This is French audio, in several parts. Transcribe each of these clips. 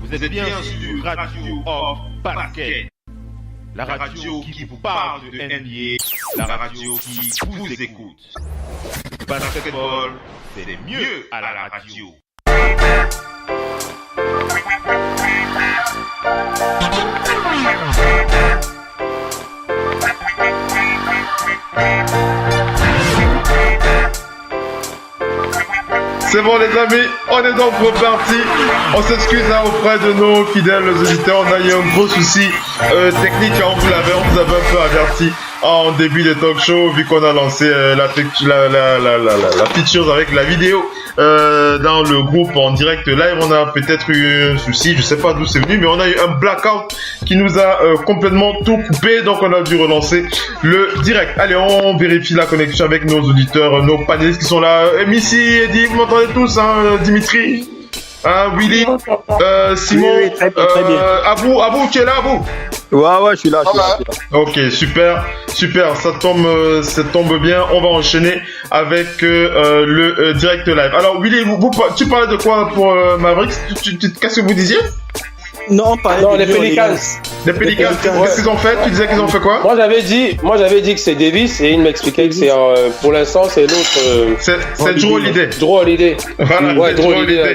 Vous êtes bien sur Radio Off Basket, la radio qui vous parle de NBA, la radio qui vous écoute. Basketball, c'est mieux à la radio. C'est bon les amis, on est donc reparti. On s'excuse auprès de nos fidèles auditeurs, on a eu un gros souci technique, on vous avait un peu averti en début de talk show, vu qu'on a lancé la feature avec la vidéo dans le groupe en direct live. On a peut-être eu un souci, je sais pas d'où c'est venu, mais on a eu un blackout qui nous a complètement tout coupé, donc on a dû relancer le direct. Allez, on vérifie la connexion avec nos auditeurs, nos panélistes qui sont là. Missy, Eddie, vous m'entendez tous, hein, Dimitri, hein, Willy, Simon, oui, très bien. Abou, tu es là, Abou? Ouais, je suis là. Ok, super, ça tombe bien. On va enchaîner avec le direct live. Alors, Willy, tu parlais de quoi pour Mavericks? Qu'est-ce que vous disiez? Non, les Pelicans. Les Pelicans, qu'est-ce qu'ils ont fait? Tu disais qu'ils ont fait quoi? Moi j'avais dit que c'est Davis et il m'expliquait que c'est pour l'instant c'est l'autre. C'est Drew Holiday. Drew Holiday. Voilà, ouais, Drew Holiday.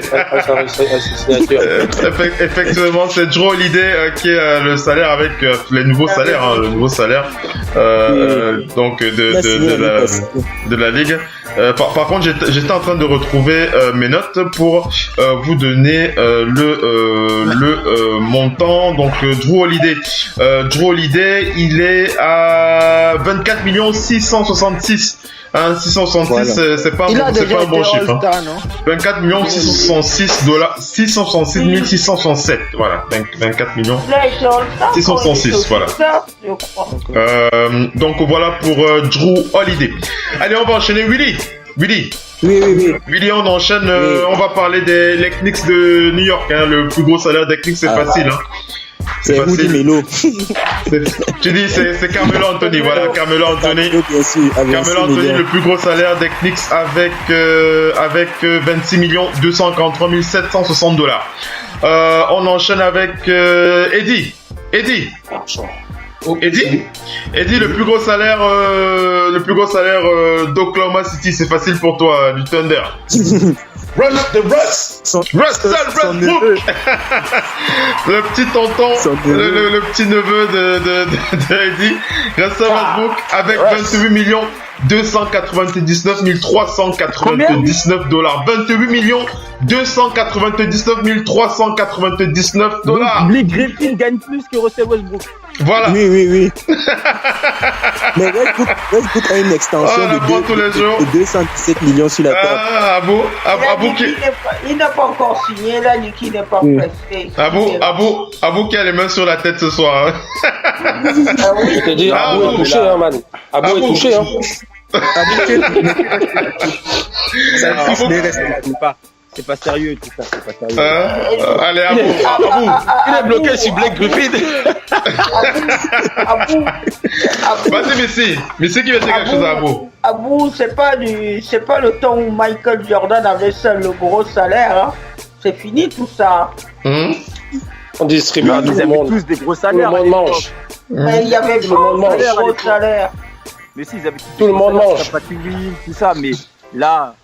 Effectivement, c'est Drew Holiday qui est le salaire avec les nouveaux salaires, hein, le nouveau salaire donc de la ligue. Par contre, j'étais en train de retrouver mes notes pour vous donner le montant. Donc Drew Holiday, il est à 24 666. Hein, 666, voilà. c'est pas un bon chiffre. Hein. 24 666 dollars, 666 667. Voilà, 24 millions 666. Voilà. Donc voilà pour Drew Holiday. Allez, on va enchaîner Willy. Oui. Willy, on enchaîne. On va parler des Knicks de New York. Hein, le plus gros salaire des Knicks, c'est facile. Hein. C'est Rudy Melo. Tu dis c'est Carmelo Anthony, voilà, Carmelo Anthony. Carmelo Anthony, le plus gros salaire des Knicks avec 26 243 760 dollars. On enchaîne avec Eddie, le plus gros salaire d'Oklahoma City, c'est facile pour toi, du Thunder. Russell Westbrook. Le petit tonton, le petit neveu de Eddie, Russell Westbrook avec 28 299 399 dollars. 28 299 399 dollars. Blake Griffin gagne plus que Russell Westbrook. Voilà. Oui. Mais Westbrook a une extension de 217 millions sur la table. Il n'a pas encore signé, là, Niki n'est pas pressé. Abou qui a les mains sur la tête ce soir. Hein. Je te dis, Abou est touché, hein, man. Abou est touché, hein. C'est pas sérieux tout ça, c'est pas sérieux. Allez, Abou. Il est bloqué sur Blake Griffin. Abou. Vas-y, Missy qui va dire quelque chose à Abou. Abou, c'est pas le temps où Michael Jordan avait seul le gros salaire. Hein. C'est fini tout ça. On distribue à tout le monde. Tous des gros salaires. Tout le monde mange. Mais il y avait pas de gros salaire. Mais si, ils avaient tout le monde mange. Tout ça, mais là.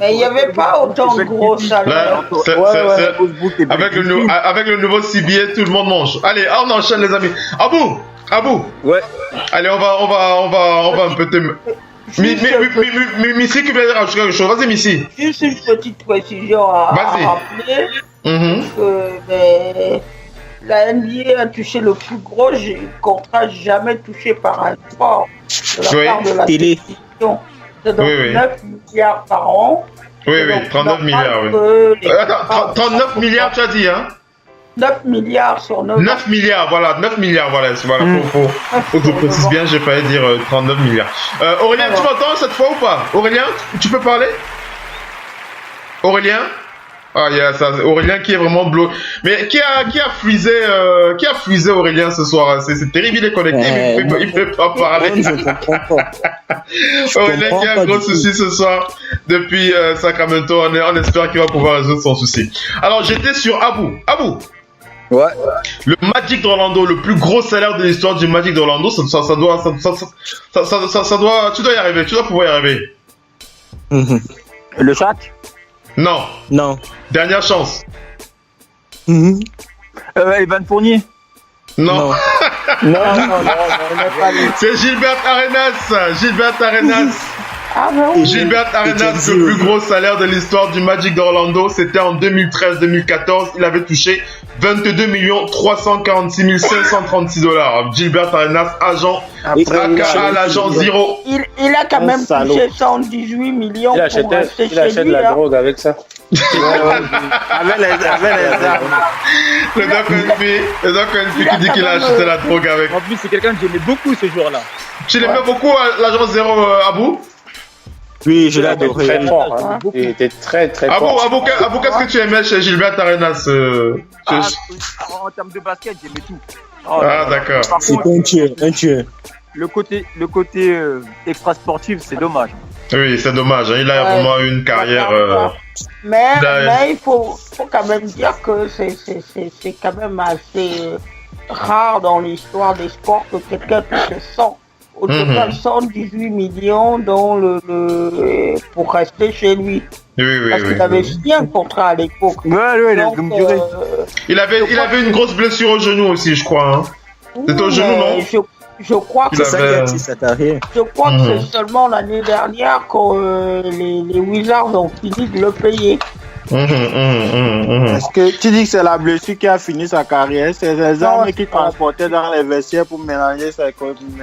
Mais il n'y avait pas autant de gros salaires. Avec le nouveau CBA, tout le monde mange. Allez, on enchaîne les amis. Abou. Ouais. Allez, on va un peu te... Missy qui veut rajouter quelque chose. Vas-y, Missy. Juste une petite précision à rappeler. Que la NBA a touché le plus gros contrat jamais touché par un sport de la part de la télévision. C'est donc 9 milliards par an. Oui, 39 milliards, Attends, 39 milliards, tu as dit, hein? 9 milliards sur 9. 9 milliards, voilà. Faut que je précise bien, j'ai failli dire 39 milliards. Aurélien, tu m'entends cette fois ou pas? Aurélien, tu peux parler? Aurélien? Ah, il y a ça, Aurélien qui est vraiment bloqué. Mais qui a frisé Aurélien ce soir? C'est terrible, il est connecté, mais il peut pas parler. Je comprends pas. Aurélien qui a un gros souci ce soir depuis Sacramento. On espère qu'il va pouvoir résoudre son souci. Alors, j'étais sur Abou. Ouais. Le Magic d'Orlando, le plus gros salaire de l'histoire du Magic d'Orlando, ça doit, tu dois y arriver, tu dois pouvoir y arriver. Le Shaq? Non. Non. Dernière chance. Evan Fournier? Non. Non, c'est Gilbert Arenas. Gilbert Arenas. Ah ben oui. Gilbert Arenas, le plus gros salaire de l'histoire du Magic d'Orlando, c'était en 2013-2014. Il avait touché 22 346 536 $. Gilbert Arenas, agent aka l'agent Zero. Il a quand même touché 118 millions il achète lui, la drogue avec ça. Avec les armes. Le Doc NP qui dit qu'il a acheté la drogue avec. En plus, c'est quelqu'un que j'aimais beaucoup ce jour-là. Tu l'aimais beaucoup, l'agent Zero, Abou? Oui, je l'adore. Très fort. Hein. Il était très fort. Abou, qu'est-ce que tu aimais chez Gilbert Arenas En termes de basket, j'aimais tout. D'accord. C'est un tueur. Le côté extra sportif, c'est dommage. Oui, c'est dommage. Hein. Il a vraiment une carrière. Mais il faut quand même dire que c'est quand même assez rare dans l'histoire des sports que quelqu'un touche 100. Au total, 118 millions pour rester chez lui. Oui. Parce qu'il avait signé un contrat à l'époque. Ouais, donc, il avait une grosse blessure au genou aussi, je crois. Hein. C'était au genou, non? Je crois que c'est seulement l'année dernière que les Wizards ont fini de le payer. Est-ce que tu dis que c'est la blessure qui a fini sa carrière? C'est les armes qui transportaient dans les vestiaires pour menacer ses coéquipiers.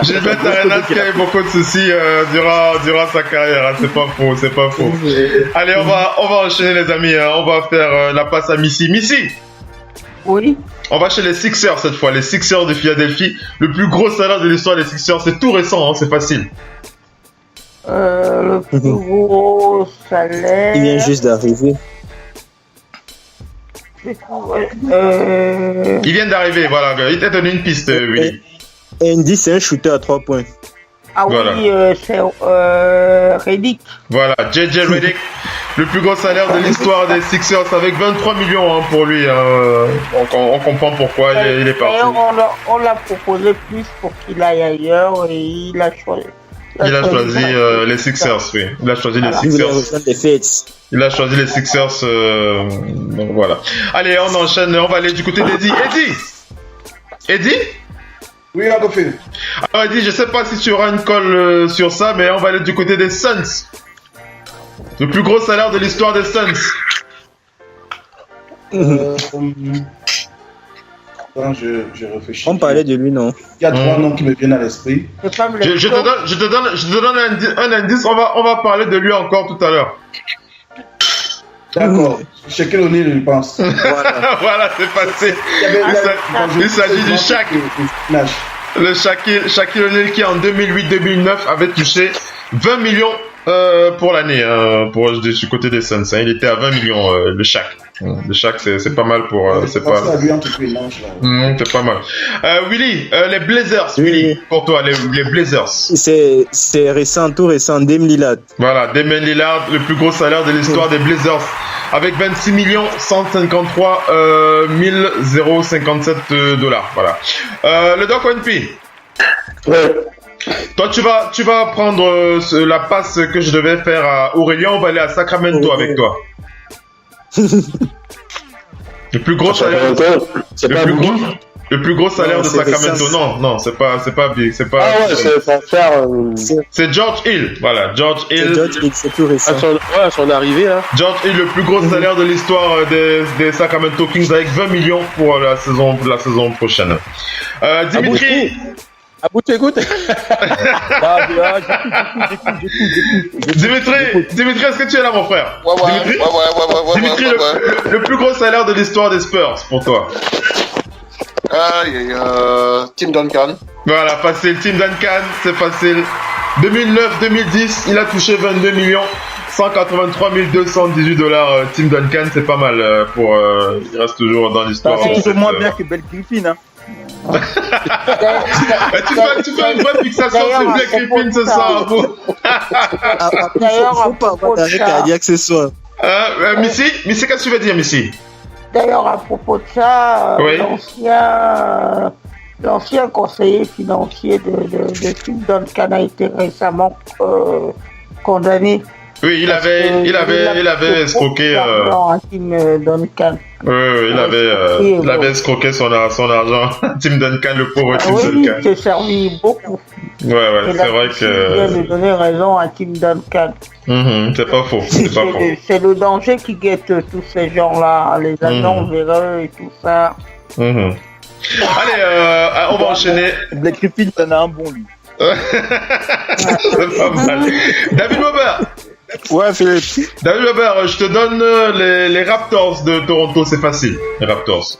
Gilbert Arenas qui a eu beaucoup de soucis durant sa carrière. Hein. C'est pas faux. Allez, on va enchaîner les amis. Hein. On va faire la passe à Missy. Missy. Oui. On va chez les Sixers cette fois. Les Sixers de Philadelphie. Le plus gros salaire de l'histoire des Sixers. C'est tout récent. Hein. C'est facile. Le plus gros salaire. Il vient juste d'arriver. Il vient d'arriver, voilà. Il t'a donné une piste, Willy. Andy, c'est un shooter à 3 points. Ah voilà. Oui, c'est Redick. Voilà, JJ Redick, le plus gros salaire de l'histoire des Sixers avec 23 millions hein, pour lui. On comprend pourquoi il est parti. On l'a proposé plus pour qu'il aille ailleurs et il a choisi. Il a choisi les Sixers, oui. Il a choisi les Sixers. Il a choisi les Sixers. Donc voilà. Allez, on enchaîne. On va aller du côté d'Eddie. Eddie? Oui, on fait. Alors Eddie, je sais pas si tu auras une colle sur ça, mais on va aller du côté des Suns. Le plus gros salaire de l'histoire des Suns. Je réfléchis. On parlait de lui, non? Il y a 3 noms qui me viennent à l'esprit. Je te donne un indice. On va parler de lui encore tout à l'heure. D'accord. Shaquille O'Neal, je pense. Voilà, c'est passé. Il s'agit du Shaq. Le Shaquille O'Neal qui en 2008-2009 avait touché 20 millions pour l'année du côté des Suns. Hein. Il était à 20 millions le Shaq. Le Shaq c'est pas mal pour c'est pas mal. Willy, les Blazers, Willy, pour toi les Blazers. C'est récent, tout récent, Dame Lillard. Voilà, Dame Lillard, le plus gros salaire de l'histoire des Blazers avec 26 153 057 $. Voilà. Le Doc ONP. Ouais. Toi, tu vas prendre la passe que je devais faire à Aurélien. On va aller à Sacramento avec toi. Le plus gros salaire. Le plus gros salaire de Sacramento. Non, c'est pas big. C'est pas. Ah ouais, c'est pas faire. C'est George Hill. Voilà, George Hill. George Hill, c'est tout récent. À son arrivée là. George Hill, le plus gros salaire de l'histoire des Sacramento Kings avec 20 millions pour la saison prochaine. Dimitri. Abou, tu écoutes? Dimitri, est-ce que tu es là, mon frère? Ouais. Dimitri, le plus gros salaire de l'histoire des Spurs pour toi? Tim Duncan. Voilà, facile. Tim Duncan, c'est facile. 2009-2010, il a touché 22 183 218 $. Tim Duncan, c'est pas mal il reste toujours dans l'histoire. C'est toujours moins bien que Bell Griffin, hein. Tu fais une bonne fixation sur Blake Griffin ce soir. D'ailleurs, faut pas avoir d'arrêt cardiaque ce soir. Missy, qu'est-ce que tu veux dire, Missy? D'ailleurs, à propos de ça, oui. l'ancien conseiller financier de Tim Duncan a été récemment condamné. Oui, il avait escroqué. Tim Duncan. Oui, il avait escroqué son argent. Tim Duncan, le pauvre Tim Duncan. Oui, il s'est servi beaucoup. Ouais, c'est vrai que. Il vient de donner raison à Tim Duncan. C'est pas faux. C'est le danger qui guette tous ces gens-là, les agents véreux et tout ça. Allez, on va enchaîner. Black Griffin, t'en as un bon, lui. C'est pas mal. David Weber. Ouais, Philippe. David Weber, je te donne les Raptors de Toronto, c'est facile. Les Raptors.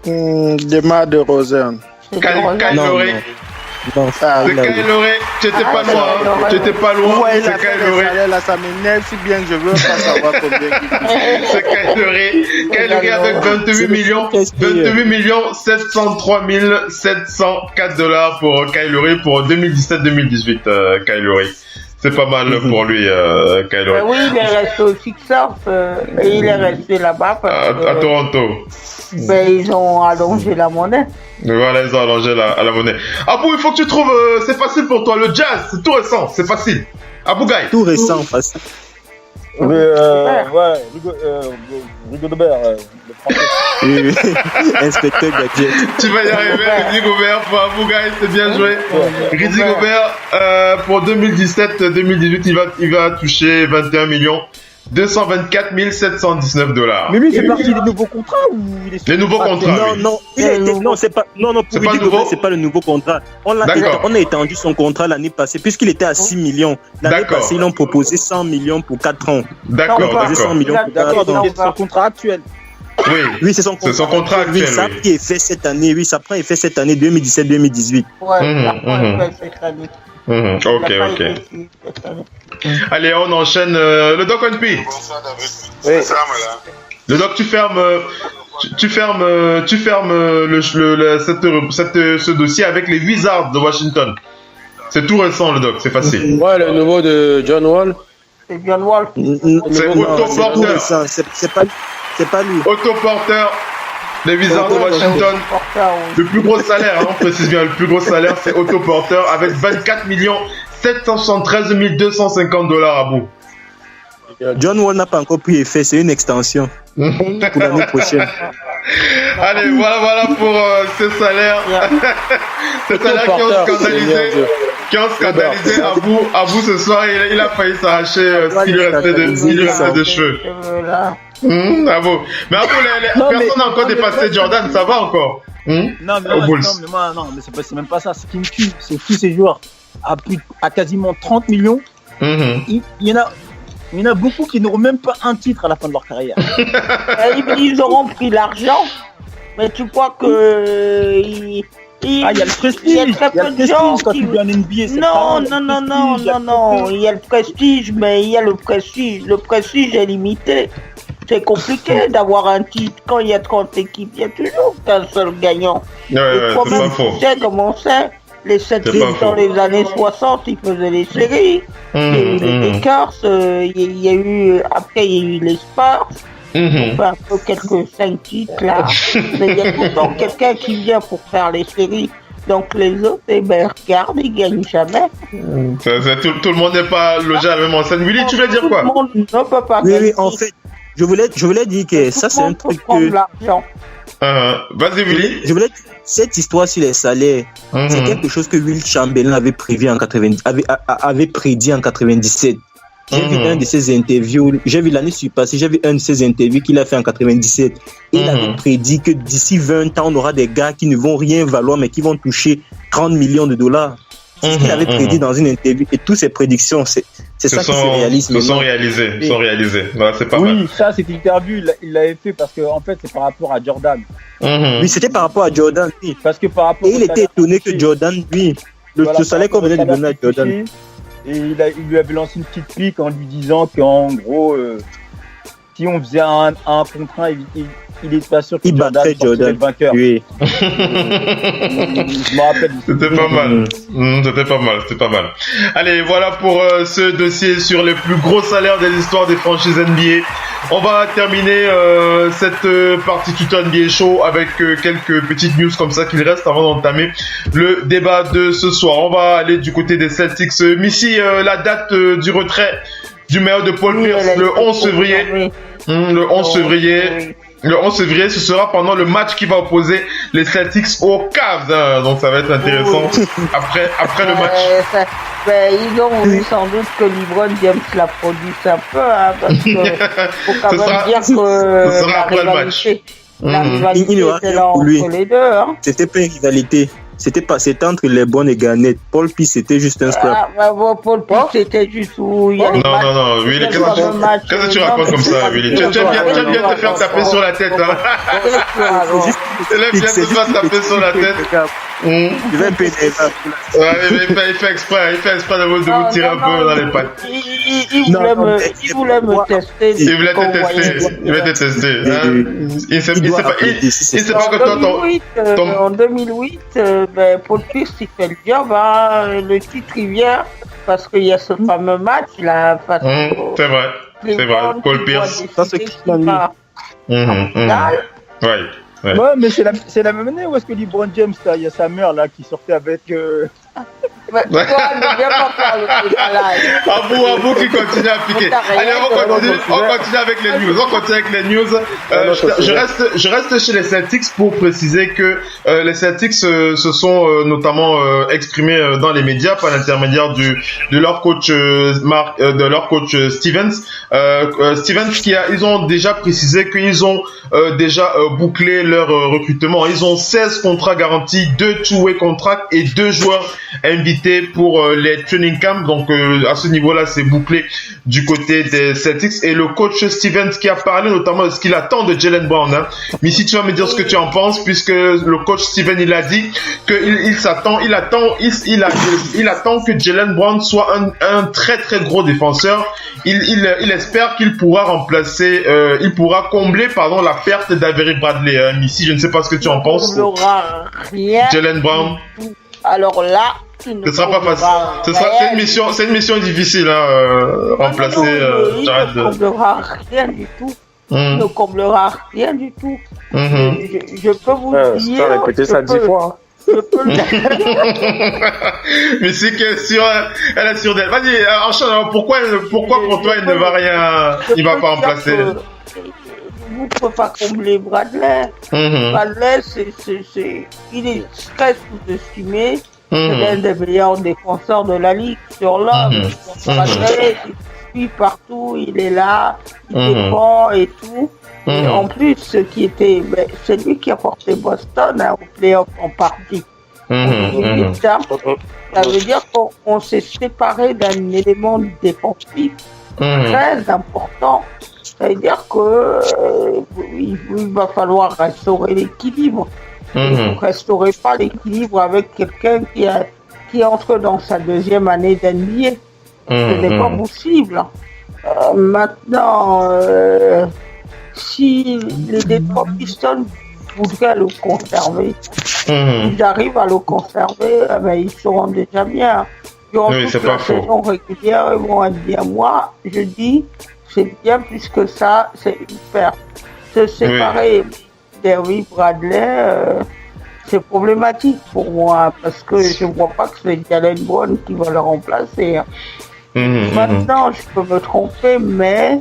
Demar DeRozan. Kyle Lowry. C'est Kyle Lowry. Tu étais pas loin. Ouais, c'est Kyle Lowry. Là, ça m'énerve si bien que je veux pas savoir combien. C'est Kyle Lowry. Kyle Lowry avec 28 millions 703 704 $ pour Kyle Lowry pour 2017-2018. Kyle Lowry. C'est pas mal pour lui, Kyle Lowry. Oui, il est resté au Sixers et il est resté là-bas à Toronto. Ben, ils ont allongé la monnaie. Voilà, ils ont allongé la monnaie. Abou, il faut que tu trouves, c'est facile pour toi, le jazz, c'est tout récent, c'est facile. Abou Gaï. Tout récent, facile. Rudy Gobert, le français. Inspecteur Gadget. Tu vas y arriver, Rudy Gobert pour Abou Gaï, c'est bien joué. Rudy Gobert, pour 2017-2018, il va toucher 21 millions. 224 719 $. Mais lui, c'est parti des nouveaux contrats ou il est... Les nouveaux contrats. Non, c'est pas. Non, pour Rudy Gobert, c'est pas le nouveau contrat. On a étendu son contrat l'année passée, puisqu'il était à 6 millions. L'année passée, ils l'ont proposé 100 millions pour 4 ans. D'accord. 100 millions pour 4 ans. Donc, c'est son contrat actuel. Oui, c'est son contrat actuel. Ça a pris effet cette année. Oui, ça prend effet cette année 2017-2018. Ouais, ça prend effet cette année. Ok. Allez, on enchaîne. Le Doc One P. Oui. Le Doc, tu fermes ce dossier avec les Wizards de Washington. C'est tout récent, le Doc, c'est facile. Ouais, le nouveau de John Wall. C'est John Wall. C'est Otto Porter. C'est pas lui. Otto Porter. Les Wizards de Washington, le plus gros salaire, on précise bien, le plus gros salaire, c'est Otto Porter avec 24 773 250 $ à bout. John Wall n'a pas encore pris effet, c'est une extension pour l'année prochaine. Allez, voilà pour ces salaires. Ces salaires qui ont scandalisé Abou ce soir. Il a failli s'arracher s'il lui restait des cheveux. Abou. Mais Abou, personne n'a encore dépassé Jordan, ça va encore. Non, mais c'est même pas ça. Ce qui me tue, c'est tous ces joueurs à quasiment 30 millions. Il y en a beaucoup qui n'auront même pas un titre à la fin de leur carrière. Ils auront pris l'argent, mais tu crois que... Il y a le prestige. Il y a très peu de gens quand tu viens en NBA. Non. Il y a le prestige, mais il y a le prestige. Le prestige est limité. C'est compliqué d'avoir un titre. Quand il y a 30 équipes, il y a toujours qu'un seul gagnant. Le problème, tu sais comment c'est. Les 7 équipes dans les années 60, ils faisaient les séries. Il y a eu les Lakers, il y a eu, après il y a eu les Spurs. On fait un peu quelques 5 titres là. Mais il y a tout le temps quelqu'un qui vient pour faire les séries. Donc les autres, regardent, ils gagnent jamais. Tout le monde n'est pas logé à la même enseigne. Willy, tu veux dire quoi? Tout le monde ne peut pas. Oui, en fait, je voulais dire que ça c'est un truc que... Vas-y, Willy. Je voulais dire, cette histoire sur les salaires, c'est quelque chose que Will Chamberlain avait prévu avait prédit en 97. J'ai vu un de ses interviews, l'année passée, j'ai vu un de ses interviews qu'il a fait en 97. Il avait prédit que d'ici 20 ans, on aura des gars qui ne vont rien valoir, mais qui vont toucher 30 millions de $. C'est ce qu'il avait prédit dans une interview. Et toutes ces prédictions, c'est ça qui se réalise. Se sont réalisées. Voilà, c'est pas mal. Oui, ça, cette interview, il l'avait fait parce que, en fait, c'est par rapport à Jordan. Oui, c'était par rapport à Jordan. Oui. Parce que par rapport et il était étonné que Jordan, lui, le salaire qu'on venait de donner à Jordan. Et il lui avait lancé une petite pique en lui disant qu'en gros, si on faisait un contrat, il est pas sûr que Jordan sortirait le vainqueur. Oui. Je me rappelle. C'était pas mal. Allez, voilà pour ce dossier sur les plus gros salaires des histoires des franchises NBA. On va terminer cette partie Tuto NBA Show avec quelques petites news comme ça qu'il reste avant d'entamer le débat de ce soir. On va aller du côté des Celtics. Missy, la date du retrait du maillot de Paul Pierce, le 11 février. Le 11 février. Le 11 février, ce sera pendant le match qui va opposer les Celtics aux Cavs. Hein. Donc ça va être intéressant après le match. Ils ont voulu sans doute que LeBron James la produise un peu, hein, parce que faut quand même dire que la rivalité, était là entre les deux. Hein. C'était pas une rivalité. C'était entre les bonnes et Garnett. Paul Pierce, c'était juste un scrap. Paul Pierce, c'était juste où il y a Non, Willy, qu'est-ce que tu racontes comme ça, Willy? Tu aimes bien te faire taper sur la tête, hein? Tu aimes bien te faire taper sur la tête. Il va payer des balles. Il fait exprès de vous tirer un peu dans les pattes. Il voulait me tester. Il voulait te tester. Il sait pas que toi, en 2008, Paul Pierce, il fait le job. Hein. Le titre, il vient parce qu'il y a ce fameux match là. C'est vrai. Paul Pierce. Ça, c'est qui l'a mis. Ouais. Ouais, mais c'est la même année où est-ce que LeBron James, il y a sa mère là qui sortait avec. Toi, ne viens pas faire le décalage. Abou qui continue à piquer. Allez, on continue avec les news. Je reste chez les Celtics pour préciser que les Celtics se sont notamment exprimés dans les médias par l'intermédiaire de leur coach Stevens. Ils ont déjà précisé qu'ils ont déjà bouclé leur recrutement. Ils ont 16 contrats garantis, 2 two-way contracts et 2 joueurs invités pour les training camps. Donc à ce niveau-là, c'est bouclé du côté des Celtics. Et le coach Stevens qui a parlé notamment de ce qu'il attend de Jaylen Brown. Hein. Mais si tu vas me dire ce que tu en penses, puisque le coach Stevens il a dit qu'il attend que Jaylen Brown soit un très très gros défenseur. Il espère qu'il pourra remplacer, combler la perte d'Avery Bradley. Hein. Missy, je ne sais pas ce que tu en penses. Jaylen Brown. Alors là, ce sera pas facile. C'est une mission difficile, hein, remplacer. Il ne comblera rien du tout. Il ne comblera rien du tout. Je peux vous dire. Tu as répété ça 10 fois. Je peux le Mais c'est que elle est sûre d'elle. Vas-y, enchaîne. Pourquoi pour toi il ne va rien, il va pas remplacer? Vous ne pouvez pas combler Bradley. Bradley, il est très sous-estimé. C'est l'un des meilleurs défenseur de la ligue sur l'homme. Bradley, il suit partout, il est là, il défend et tout. Et en plus, c'est lui qui a porté Boston au playoff en partie. Ça veut dire qu'on s'est séparé d'un élément défensif très important. Ça veut dire qu'il va falloir restaurer l'équilibre. Vous ne restaurez pas l'équilibre avec quelqu'un qui entre dans sa deuxième année d'NBA. Ce n'est pas possible. Maintenant, si les Detroit Pistons voudraient le conserver, ils arrivent à le conserver, ils seront déjà bien. Durant toute la saison régulière, ils vont être bien. Moi, je dis, c'est bien plus que ça, c'est une perte. Se séparer d'Avery Bradley, c'est problématique pour moi, parce que je ne vois pas que c'est Jaylen Brown qui va le remplacer. Maintenant, je peux me tromper, mais...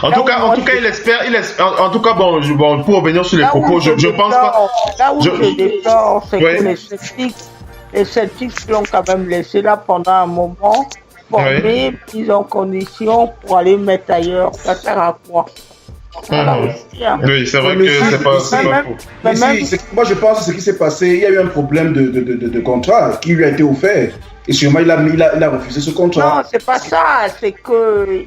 En tout cas, il espère. En tout cas, bon, pour revenir sur les propos, je pense pas. Là où je déplore, c'est que les Celtics l'ont quand même laissé là pendant un moment, formé, mis en condition pour aller mettre ailleurs. Ça sert à quoi? Oui, c'est vrai que c'est pas faux. Moi, je pense que ce qui s'est passé, il y a eu un problème de contrat qui lui a été offert. Et sûrement, il a refusé ce contrat. Non, c'est pas ça. C'est que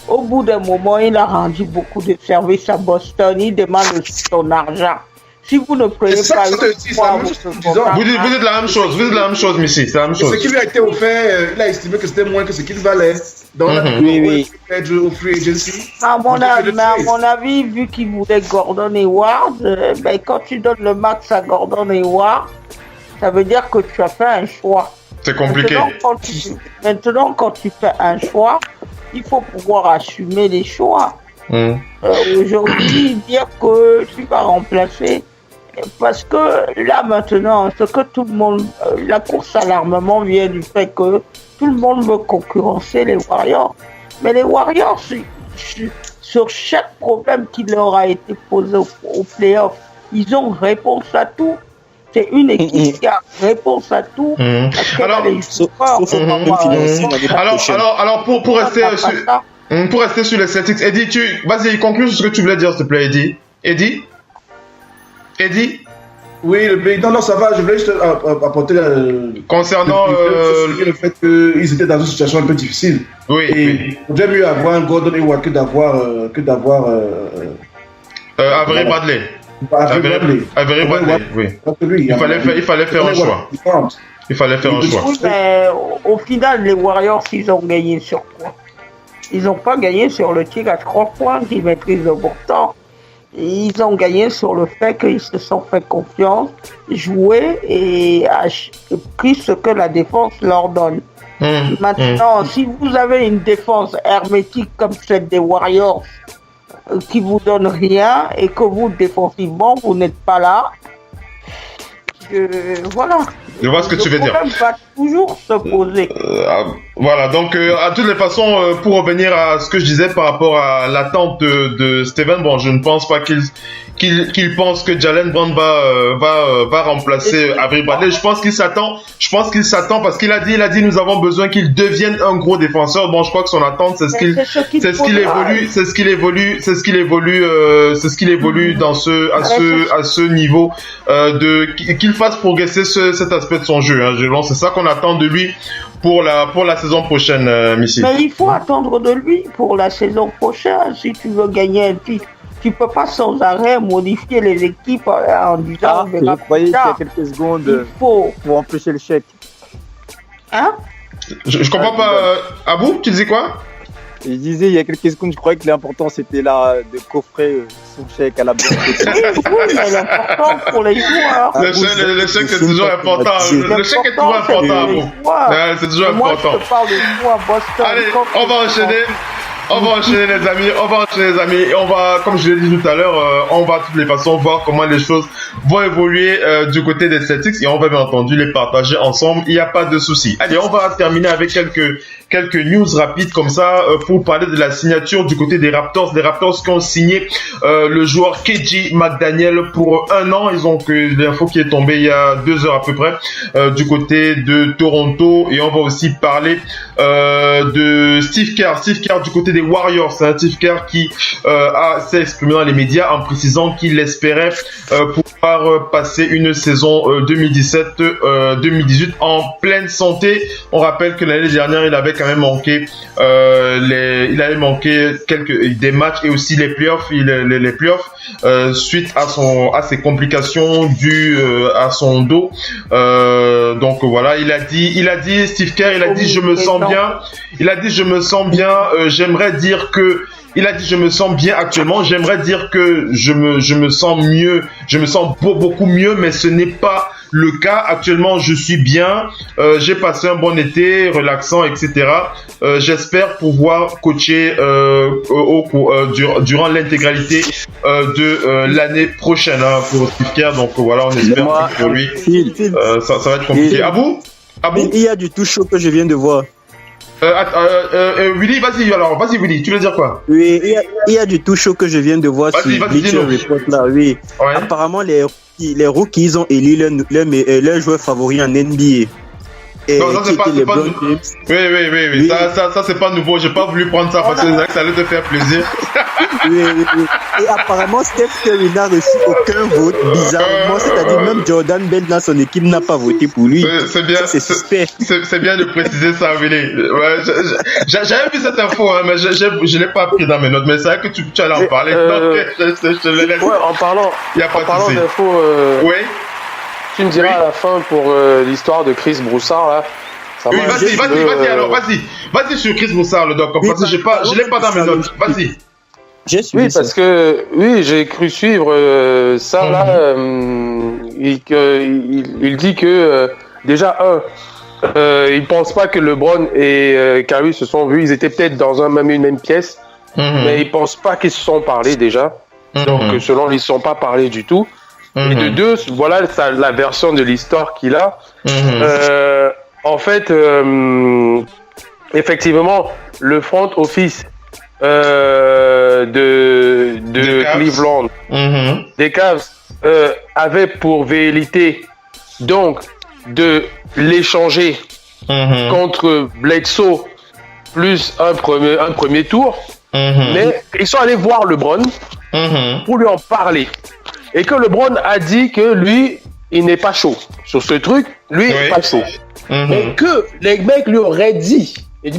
au bout d'un moment, il a rendu beaucoup de services à Boston. Il demande son argent. Si vous ne prenez pas vous dites la même chose, Missy. C'est la même chose. Ce qui lui a été offert, il a estimé que c'était moins que ce qu'il valait. Donc, au free agency. À mon avis, vu qu'il voulait Gordon Hayward, quand tu donnes le max à Gordon Hayward, ça veut dire que tu as fait un choix. C'est compliqué. Maintenant, quand tu fais un choix, il faut pouvoir assumer les choix. Aujourd'hui, dire que tu vas remplacer, parce que là maintenant, ce que tout le monde, la course à l'armement vient du fait que tout le monde veut concurrencer les Warriors. Mais les Warriors, sur chaque problème qui leur a été posé au playoff, ils ont réponse à tout. C'est une équipe qui a réponse à tout. Alors, pour rester sur les Celtics, Eddie, vas-y, conclue sur ce que tu voulais dire, s'il te plaît, Eddie. Eddie? Oui, non, ça va, je voulais juste apporter concernant le fait qu'ils étaient dans une situation un peu difficile. Oui. Et il faudrait mieux avoir un Gordon Hayward que d'avoir Avery Bradley. Avery Bradley, oui. Il fallait faire un choix. Il fallait faire un choix. Oui, mais au final, les Warriors, ils ont gagné sur quoi? Ils n'ont pas gagné sur le tir à 3 points qu'ils maîtrisent pourtant. Ils ont gagné sur le fait qu'ils se sont fait confiance, joué et pris ce que la défense leur donne. Maintenant, si vous avez une défense hermétique comme celle des Warriors, qui vous donne rien et que vous, défensivement, vous n'êtes pas là, voilà. Je vois ce que tu veux dire. Le problème va toujours se poser. Voilà, donc à toutes les façons, pour revenir à ce que je disais par rapport à l'attente de Steven, bon, je ne pense pas qu'il pense que Jalen Brown va remplacer Avery Bradley. Je pense qu'il s'attend parce qu'il a dit nous avons besoin qu'il devienne un gros défenseur. Bon, je crois que son attente c'est ce qu'il évolue dans à ce niveau qu'il fasse progresser cet aspect de son jeu. Hein. C'est ça qu'on attend de lui pour la saison prochaine, Missy. Mais il faut attendre de lui pour la saison prochaine si tu veux gagner un titre. Tu peux pas sans arrêt modifier les équipes en disant... je croyais qu'il y a quelques secondes pour empêcher le chèque. Hein? Je comprends pas. Abou, tu disais quoi? Je disais il y a quelques secondes, je croyais que l'important c'était là de coffrer son chèque à la banque. Oui, mais l'important pour les joueurs. Le chèque c'est toujours important. Le chèque est toujours important. C'est toujours important. Moi je te parle de joueurs Boston. Allez, on va enchaîner les amis, et on va, comme je l'ai dit tout à l'heure, on va de toutes les façons voir comment les choses vont évoluer du côté des Celtics et on va bien entendu les partager ensemble, il n'y a pas de souci. Allez, on va terminer avec quelques news rapides comme ça pour parler de la signature du côté des Raptors qui ont signé le joueur KJ McDaniel pour 1 an. Ils ont que l'info qui est tombée il y a 2 heures à peu près du côté de Toronto, et on va aussi parler de Steve Kerr du côté des Warriors. C'est un Steve Kerr qui s'est exprimé dans les médias en précisant qu'il espérait pouvoir passer une saison 2017-2018 en pleine santé. On rappelle que l'année dernière il avait quand même manqué des matchs et aussi les playoffs, les playoffs suite à ses complications dues à son dos. Donc voilà, il a dit Steve Kerr, il a dit je me sens bien, j'aimerais dire que il a dit je me sens bien actuellement, j'aimerais dire que je me sens mieux, je me sens beaucoup mieux, mais ce n'est pas le cas. Actuellement je suis bien, j'ai passé un bon été relaxant, etc. J'espère pouvoir coacher durant l'intégralité de l'année prochaine pour Steve Kerr. Donc voilà, on espère que pour lui ça va être compliqué. À vous? Il y a du tout chaud que je viens de voir. Willy, vas-y Willy, tu veux dire quoi? Oui, il y a du tout chaud que je viens de voir sur Bleacher Report là, oui. Ouais. Apparemment les rookies ils ont élu leur joueur favori en NBA. Non, ça c'est pas nouveau. Oui. Ça c'est pas nouveau. J'ai pas voulu prendre ça parce que ça allait te faire plaisir. Oui. Et apparemment Steph Curry n'a reçu aucun vote, bizarrement. C'est-à-dire même Jordan Bell dans son équipe n'a pas voté pour lui. C'est bien. C'est bien de préciser ça, Willy. Ouais, j'avais vu cette info, hein, mais je l'ai pas pris dans mes notes. Mais c'est vrai que tu allais en parler. Donc, je te le laisse. Ouais, en parlant d'info. Oui. Tu me diras à la fin pour l'histoire de Chris Broussard là. Oui, vas-y sur Chris Broussard le doc. Comme ça, je l'ai pas dans mes notes. Vas-y. Oui, parce que j'ai cru suivre ça là. Il dit que déjà ils pensent pas que LeBron et Kyrie se sont vus. Ils étaient peut-être dans une même pièce, mais ils pensent pas qu'ils se sont parlé déjà. Donc, selon lui, ils ne se sont pas parlé du tout. Et de deux, voilà la version de l'histoire qu'il a. En fait, effectivement, le front office de Cleveland, des Cavs, avait pour velléité donc de l'échanger contre Bledsoe plus un premier tour. Mais ils sont allés voir LeBron pour lui en parler. Et que LeBron a dit que lui, il n'est pas chaud sur ce truc. Lui, il n'est pas chaud. Mais que les mecs lui auraient dit,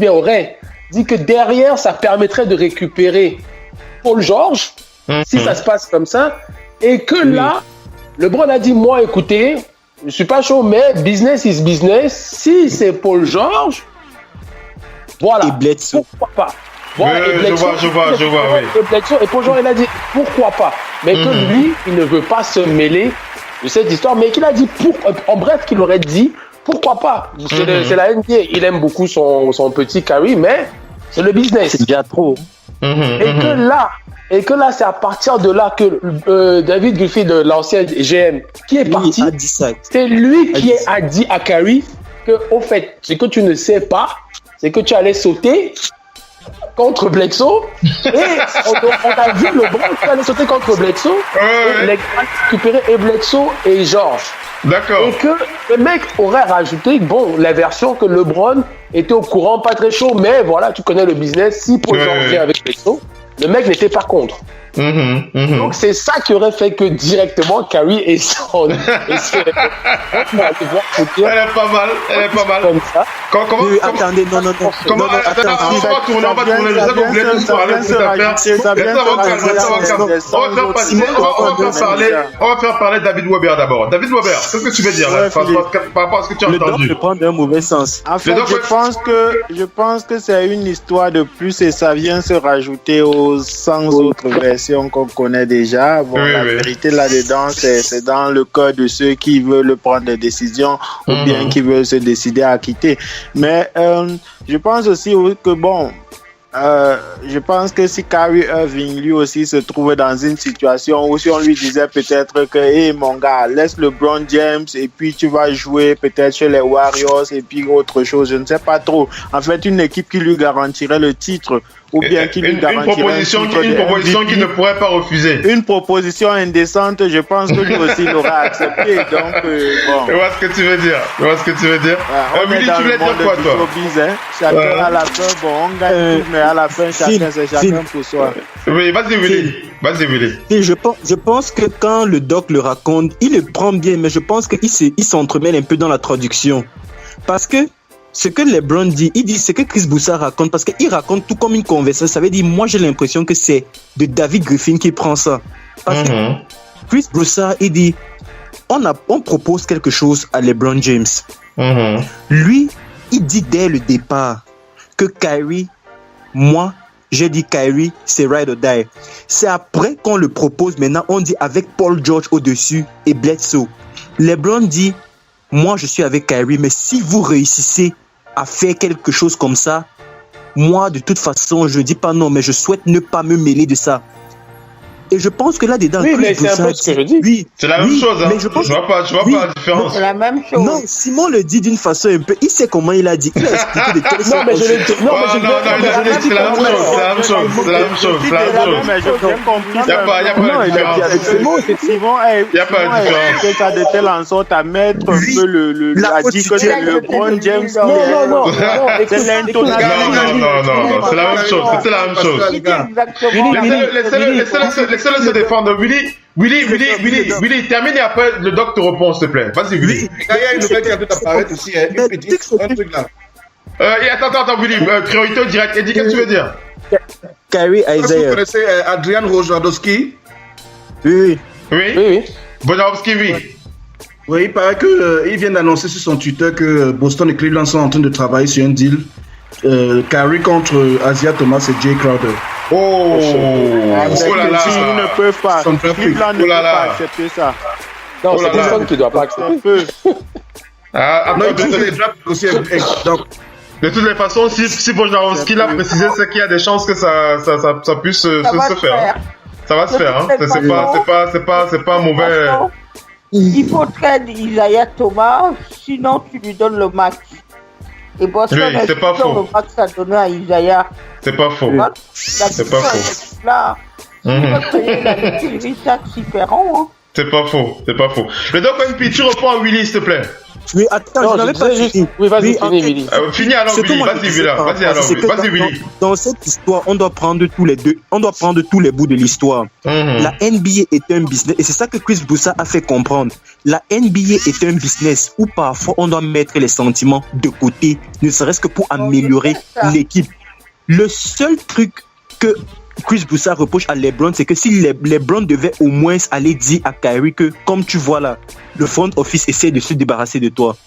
aurait dit que derrière, ça permettrait de récupérer Paul George, si ça se passe comme ça. Et que là, LeBron a dit, moi, écoutez, je ne suis pas chaud, mais business is business. Si c'est Paul George, voilà. Et Bledsoe. Pourquoi pas? Voilà, je vois, oui. Et Paul George, il a dit pourquoi pas, mais que lui, il ne veut pas se mêler de cette histoire, mais qu'il a dit en bref, qu'il aurait dit pourquoi pas. C'est la NBA, il aime beaucoup son petit Kyrie, mais c'est le business. C'est déjà trop. Et que là, c'est à partir de là que David Griffith, de l'ancien GM, qui est parti, c'est lui qui a dit à Kyrie que, au fait, ce que tu ne sais pas, c'est que tu allais sauter contre Bledsoe et on a vu LeBron qui allait sauter contre Bledsoe et les gars récupérer et Bledsoe et George. D'accord. Et que le mec aurait rajouté la version que LeBron était au courant, pas très chaud, mais voilà, tu connais le business. Si Paul George vient avec Bledsoe, le mec n'était pas contre. Donc c'est ça qui aurait fait que directement Kyrie et son elle est pas mal, comme ça. Attendez, non. On va tourner les autres, vous voulez tous parler de cette affaire. On va faire parler David Weber d'abord. David Weber, qu'est-ce que tu veux dire là, par rapport à ce que tu as entendu? Le doc prend d'un mauvais sens. En fait, je pense que c'est une histoire de plus et ça vient se rajouter aux 100 autres versions qu'on connaît déjà. Bon, la vérité là-dedans, c'est dans le cœur de ceux qui veulent prendre des décisions ou bien qui veulent se décider à quitter. Mais je pense aussi que je pense que si Kyrie Irving lui aussi se trouvait dans une situation où si on lui disait peut-être que hey, mon gars, laisse LeBron James et puis tu vas jouer peut-être chez les Warriors et puis autre chose, je ne sais pas trop. En fait, une équipe qui lui garantirait le titre ou bien qui lui garantirait une proposition qu'il ne pourrait pas refuser. Une proposition indécente, je pense que lui aussi l'aurait accepté. Donc, bon. Je vois ce que tu veux dire. On est dans le monde du showbiz, hein. Chacun à la fin, on gagne tout, mais à la fin, chacun c'est chacun pour soi. Oui, vas-y Willy. Je pense que quand le doc le raconte, il le prend bien, mais je pense qu'il s'entremêle un peu dans la traduction. Parce que ce que LeBron dit, il dit ce que Chris Broussard raconte, parce qu'il raconte tout comme une conversation. Ça veut dire, moi j'ai l'impression que c'est de David Griffin qui prend ça. Parce que Chris Broussard, il dit, on propose quelque chose à LeBron James. Lui, il dit dès le départ que Kyrie, moi, j'ai dit Kyrie, c'est ride or die. C'est après qu'on le propose, maintenant on dit avec Paul George au-dessus et Bledsoe. LeBron dit, moi je suis avec Kyrie, mais si vous réussissez à faire quelque chose comme ça, moi de toute façon je dis pas non, mais je souhaite ne pas me mêler de ça. Et je pense que là-dedans, mais c'est un peu ce que je dis. C'est la même chose, hein. Je vois pas la différence. C'est la même chose. Non, Simon le dit d'une façon un peu. Il sait comment il a dit. Il a expliqué de quelle sorte. Non, mais je l'ai dit. C'est la même chose. Mais j'ai bien compris. Il n'y a pas de différence. Effectivement, il n'y a pas de différence. C'est ça de telle en sorte à mettre un peu la dit que c'est LeBron James. Non. C'est l'intonation. Non, c'est la même chose. C'était la même chose. Laissez-le se défendre. Willy, termine et après le doc te répond, s'il te plaît. Vas-y, Willy. Il y a une nouvelle qui a tout apparaître ici, une petite, un truc là. Attends, Willy, priorité directe. Eddie, qu'est-ce que tu veux dire? Kyrie Isaiah. Vous connaissez Adrian Wojnarowski? Oui. Wojnarowski, oui. Oui, il paraît qu'il vient d'annoncer sur son Twitter que Boston et Cleveland sont en train de travailler sur un deal. Kyrie contre Isaiah Thomas et Jay Crowder. Oh là là. Ils ne peuvent pas. Cleveland ne peut pas accepter ça. Non, c'est Boston qui ne doit pas accepter. Non, il trouve les drops aussi. Donc, de toutes les façons, si Wojnarowski l'a précisé, c'est qu'il y a des chances que ça puisse se faire. Ça va se faire, hein. C'est pas mauvais. Il faut trade Isaiah Thomas, sinon tu lui donnes le max. Et Boston, c'est pas faux. Le max à donner à Isaiah. C'est pas faux. C'est pas faux. Là, c'est pas faux. Le Doc NP, tu reprends à Willy, s'il te plaît. Oui, attends, je n'avais pas fini. Oui, vas-y, finis, Willy. Finis alors, Willy. Vas-y, Willy. Dans cette histoire, on doit prendre tous les bouts de l'histoire. La NBA est un business, et c'est ça que Chris Broussard a fait comprendre. La NBA est un business où parfois on doit mettre les sentiments de côté, ne serait-ce que pour améliorer l'équipe. Le seul truc que Chris Broussard reproche à LeBron, c'est que si LeBron devait au moins aller dire à Kyrie que, comme tu vois là, le front office essaie de se débarrasser de toi.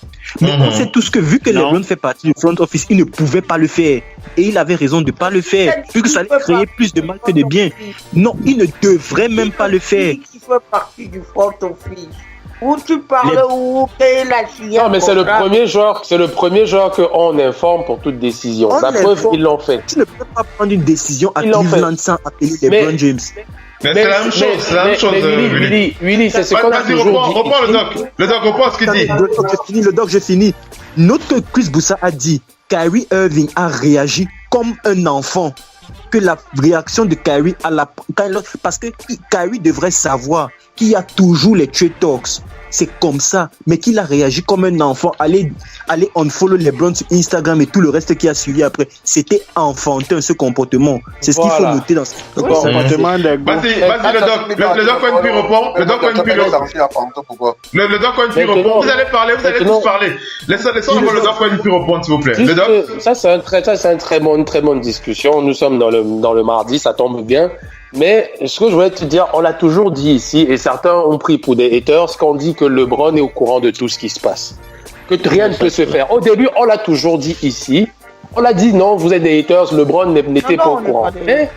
Mais on sait tous que vu que LeBron fait partie du front office, il ne pouvait pas le faire. Et il avait raison de ne pas le faire, vu que ça allait créer plus de mal que de bien. Non, il ne devrait même pas le faire. Il fait partie du front office. Où tu parles où la signature. Non, mais c'est le premier joueur qu'on informe pour toute décision. La preuve, ils l'ont fait. Tu ne peux pas prendre une décision à Cleveland sans appeler LeBron James. Mais c'est la même chose, Willy, c'est ce qu'on a toujours dit. Reprends le doc, reprends ce qu'il dit. Le doc, je finis. Note que Chris Broussard a dit, Kyrie Irving a réagi comme un enfant. Que la réaction de Kyrie parce que Kyrie devrait savoir qu'il y a toujours les trade talks. C'est comme ça, mais qu'il a réagi comme un enfant, aller unfollow LeBron sur Instagram et tout le reste qui a suivi après. C'était enfantin ce comportement. C'est ce qu'il faut noter dans ce comportement. Vas-y, le doc NP reprend. Le doc NP reprend. Vous allez tous parler. Laissons le doc NP reprendre, s'il vous plaît. Le doc. Ça, c'est une très bonne discussion. Nous sommes dans le mardi, ça tombe bien. Mais ce que je voulais te dire, on l'a toujours dit ici, et certains ont pris pour des haters, qu'on dit que LeBron est au courant de tout ce qui se passe. Que rien ne peut se faire. Au début, on l'a toujours dit ici. On l'a dit, non, vous êtes des haters, LeBron n'était pas au courant. Mais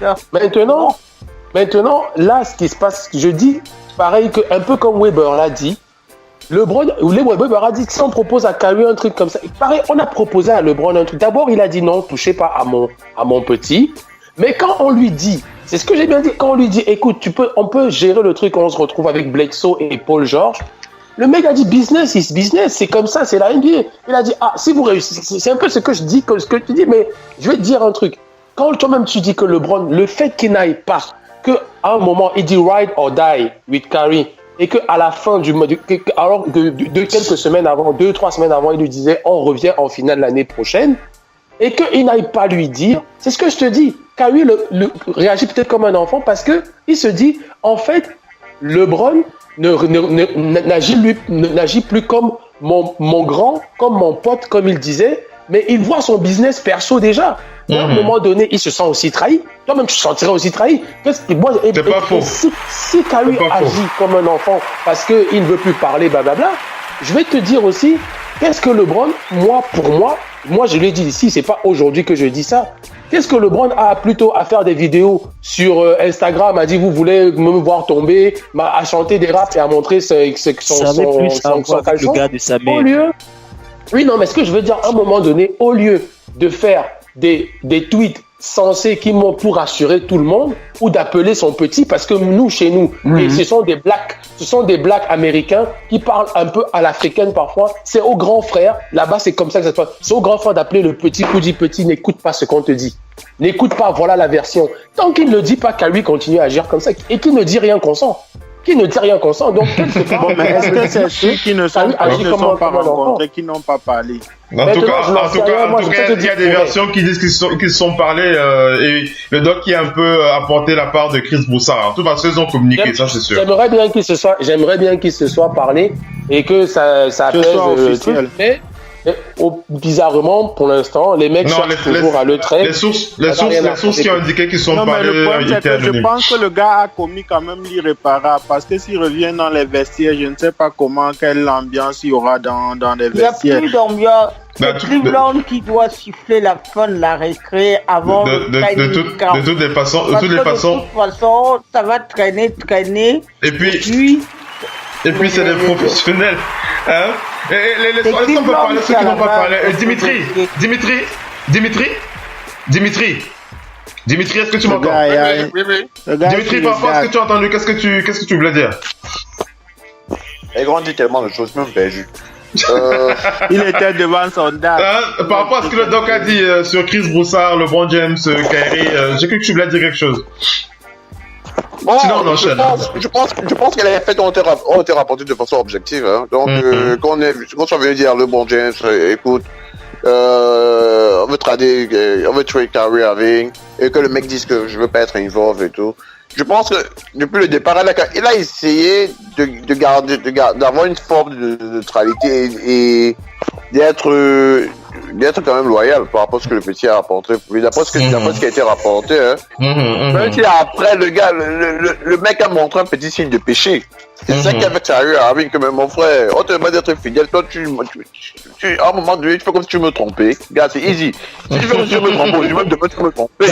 maintenant, là, ce qui se passe, je dis, pareil, un peu comme Weber l'a dit, Weber a dit que si on propose à Kyrie un truc comme ça, pareil, on a proposé à LeBron un truc. D'abord, il a dit non, touchez pas à mon petit. Mais quand on lui dit, c'est ce que j'ai bien dit, quand on lui dit, écoute, on peut gérer le truc, on se retrouve avec Bledsoe et Paul George. Le mec a dit, business is business, c'est comme ça, c'est la NBA. Il a dit, si vous réussissez, c'est un peu ce que je dis, ce que tu dis, mais je vais te dire un truc. Quand toi-même tu dis que LeBron, le fait qu'il n'aille pas, qu'à un moment, il dit ride or die with Kyrie, et qu'à la fin alors de quelques semaines avant, 2-3 semaines avant, il lui disait, on revient en finale l'année prochaine, et qu'il n'aille pas lui dire, c'est ce que je te dis, Kyrie réagit peut-être comme un enfant parce qu'il se dit, en fait, LeBron n'agit plus comme mon grand, comme mon pote, comme il disait, mais il voit son business perso déjà. À un moment donné, il se sent aussi trahi. Toi-même, tu te sentirais aussi trahi. C'est pas faux. Si Kyrie agit comme un enfant parce qu'il ne veut plus parler, blablabla, je vais te dire aussi, qu'est-ce que LeBron, moi je l'ai dit ici, c'est pas aujourd'hui que je dis ça. Qu'est-ce que LeBron a plutôt à faire des vidéos sur Instagram, a dit vous voulez me voir tomber, à chanter des raps et à montrer son le gars de sa mère. Au lieu, oui non mais ce que je veux dire, à un moment donné, au lieu de faire des tweets censés qui m'ont pour rassurer tout le monde ou d'appeler son petit parce que nous chez nous et ce sont des blacks américains qui parlent un peu à l'africaine parfois, c'est au grand frère là-bas, c'est comme ça que ça se passe, c'est au grand frère d'appeler le petit pour dire petit, n'écoute pas ce qu'on te dit, n'écoute pas, voilà la version, tant qu'il ne le dit pas qu'à lui continue à agir comme ça et qu'il ne dit rien consent. Donc, est-ce que c'est ceux qui ne sont pas rencontrés, qui n'ont pas parlé? En tout cas, il y a des versions qui disent qu'ils sont parlés et le doc qui a un peu apporté la part de Chris Broussard. En tout cas, ils ont communiqué, ça c'est sûr. J'aimerais bien qu'il se soit parlé et que ça apaise le truc. Mais bizarrement, pour l'instant, les mecs cherchent toujours à le trait. Les sources qui ont indiqué qu'ils sont parlés. Non, mais le problème, c'est que je pense que le gars a commis quand même l'irréparable. Parce que s'il revient dans les vestiaires, je ne sais pas quelle ambiance il y aura dans les vestiaires. Il n'y a plus d'ambiance. C'est Cleveland qui doit siffler la fin de la récré avant de toutes les façons. De toute façon, ça va traîner. Et puis c'est des professionnels. Hein? Est-ce qu'on peut parler ceux qui n'ont pas parlé? Dimitri, est-ce que tu m'entends? Oui. Dimitri, par rapport à ce que tu as entendu, qu'est-ce que tu voulais dire? Et on dit tellement de choses, même perdu. Il était devant son dame. Par rapport à ce que le doc a dit sur Chris Broussard, LeBron James, Kyrie, j'ai cru que tu voulais dire quelque chose. Bon, sinon on enchaîne. Je pense qu'elle a fait, on t'a rapporté de façon objective. Hein. Donc, quand tu as venu dire LeBron James, écoute, on veut trader, on veut trade Kyrie Irving, et que le mec dise que je veux pas être involved et tout. Je pense que depuis le départ, il a essayé d'avoir une forme de neutralité et d'être quand même loyal par rapport à ce que le petit a rapporté. D'après ce qui a été rapporté, hein. Même si après le mec a montré un petit signe de péché. C'est ça qui a fait Kyrie Irving, que même mon frère, on te demande d'être fidèle, toi à un moment donné, tu fais comme si tu me trompais. Gars, c'est easy. Si tu fais comme si tu me trompes, je me demande si tu me trompais.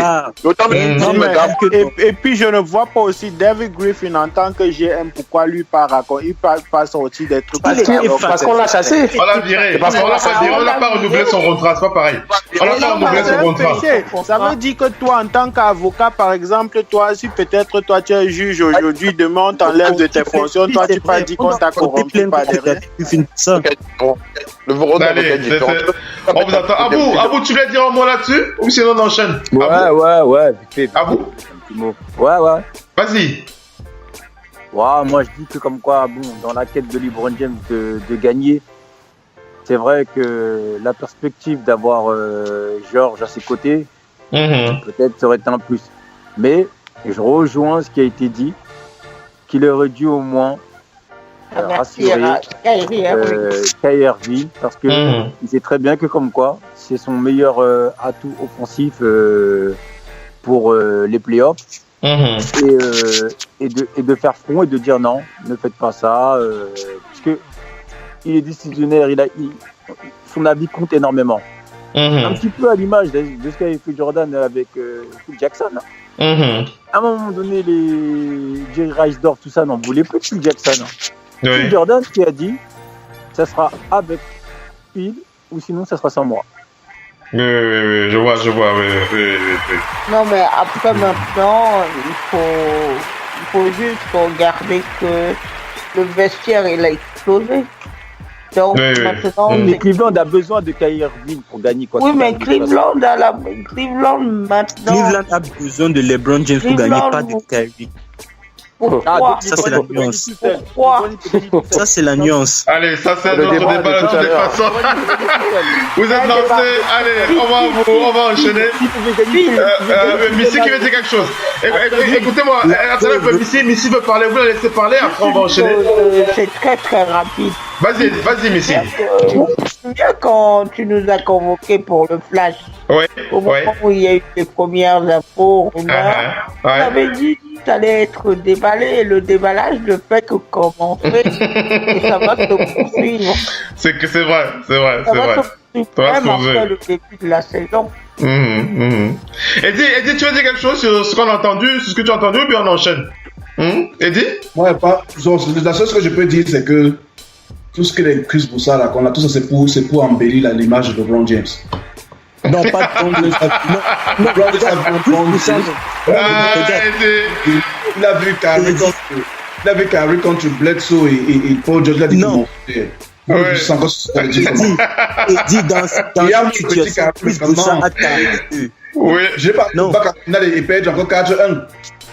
Et puis je ne vois pas aussi David Griffin en tant que GM, pourquoi lui pas sortir des trucs. Parce qu'on l'a chassé. On l'a viré. On l'a pas renouvelé son contrat, c'est pas pareil. On l'a pas renouvelé son contrat. Ça veut dire que toi, en tant qu'avocat, par exemple, toi, si peut-être toi tu es juge aujourd'hui, demain t'enlèves de tes fonctions, toi tu pas dit qu'on t'a corrompu par derrière. Le voron d'avocat différent. On vous attend. Abou, tu voulais dire un mot là-dessus? Ou sinon on enchaîne? Ouais. Abou? Ouais. Vas-y. Ouais, moi je dis que comme quoi, bon, dans la quête de LeBron James de gagner, c'est vrai que la perspective d'avoir George à ses côtés, peut-être serait un plus. Mais je rejoins ce qui a été dit, qu'il aurait dû au moins rassurer Kyrie Irving, parce que il sait très bien que comme quoi, c'est son meilleur atout offensif pour les playoffs. Et de faire front et de dire non, ne faites pas ça, parce que il est décisionnaire, son avis compte énormément. Un petit peu à l'image de ce qu'avait fait Jordan avec Phil Jackson. À un moment donné, les Jerry Rice-Dorf, tout ça, n'en voulait plus de Phil Jackson. C'est Jordan qui a dit, ça sera avec Phil ou sinon ça sera sans moi. Oui, je vois, oui. Non, mais après, maintenant, il faut juste regarder que le vestiaire, il a explosé. Donc, maintenant... Mais Cleveland a besoin de Kyrie Irving pour gagner quoi. Oui, mais Cleveland maintenant... Cleveland a besoin de LeBron James pour gagner, pas de Kyrie. Pourquoi? Ça, c'est la nuance. Pourquoi? Ça, c'est la nuance. Allez, ça, c'est notre débat de toute façon. Vous êtes lancés. Allez, on va enchaîner. Missy qui veut dire quelque chose. Écoutez-moi. Attendez, Missy veut parler. Vous la laissez parler, après on va enchaîner. C'est très, très rapide. Vas-y, Missy. Je me souviens quand tu nous as convoqués pour le flash. Au moment où il y a eu les premières infos, on avait dit que ça allait être déballé, et le déballage ne fait que commencer, et ça va se poursuivre. C'est vrai. Ça va se poursuivre même après le début de la saison. Eddie, tu veux dire quelque chose sur ce qu'on a entendu, sur ce que tu as entendu, ou bien on enchaîne? Eddie? Ouais, la seule chose que je peux dire, c'est que tout ce que les Chris Broussard là qu'on a, tout ça c'est pour embellir l'image de LeBron James. Non, pas de Il a vu Kyrie contre Bledsoe et Paul George. Il a dit non. Eddie, dans une situation, Chris Broussard a Kyrie. Oui, j'ai pas. Non. Il perd encore 4-1.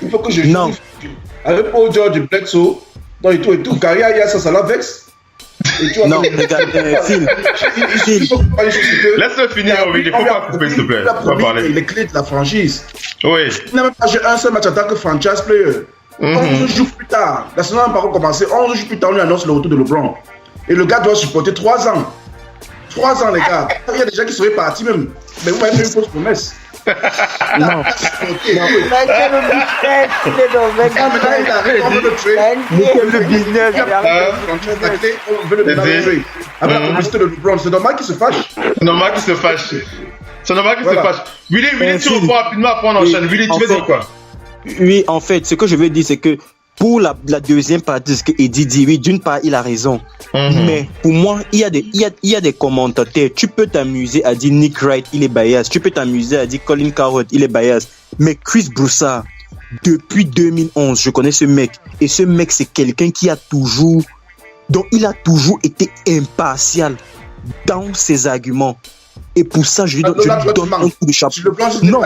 Il faut que je joue. Avec Paul George et Bledsoe, et tout, Kyrie, il y a ça la vexe. Non, regarde, Phil. Laisse-le finir, il faut pas couper, s'il te plaît. Il a promis les clés de la franchise. Oui. Il n'a même pas joué un seul match en tant que franchise player. 11 jours plus tard, la saison n'a pas commencé. 11 jours plus tard, on lui annonce le retour de LeBron. Et le gars doit supporter 3 ans. 3 ans, les gars. Il y a des gens qui seraient partis même. Mais vous m'avez fait une fausse promesse. Non. Le business. On veut le business. Avec la publicité de LeBron, c'est normal qu'il se fâche. C'est normal qu'il se fâche. Willy, tu reprends rapidement, après on enchaîne. Willy, tu veux dire quoi? Oui, en fait, ce que je veux dire, c'est que pour la deuxième partie de ce que Eddie dit, oui, d'une part, il a raison. Mais pour moi, il y a des commentateurs. Tu peux t'amuser à dire Nick Wright, il est bias. Tu peux t'amuser à dire Colin Cowherd, il est bias. Mais Chris Broussard, depuis 2011, je connais ce mec. Et ce mec, c'est quelqu'un qui a toujours... Donc, il a toujours été impartial dans ses arguments. Et pour ça, je lui donne un coup de chapeau. Non,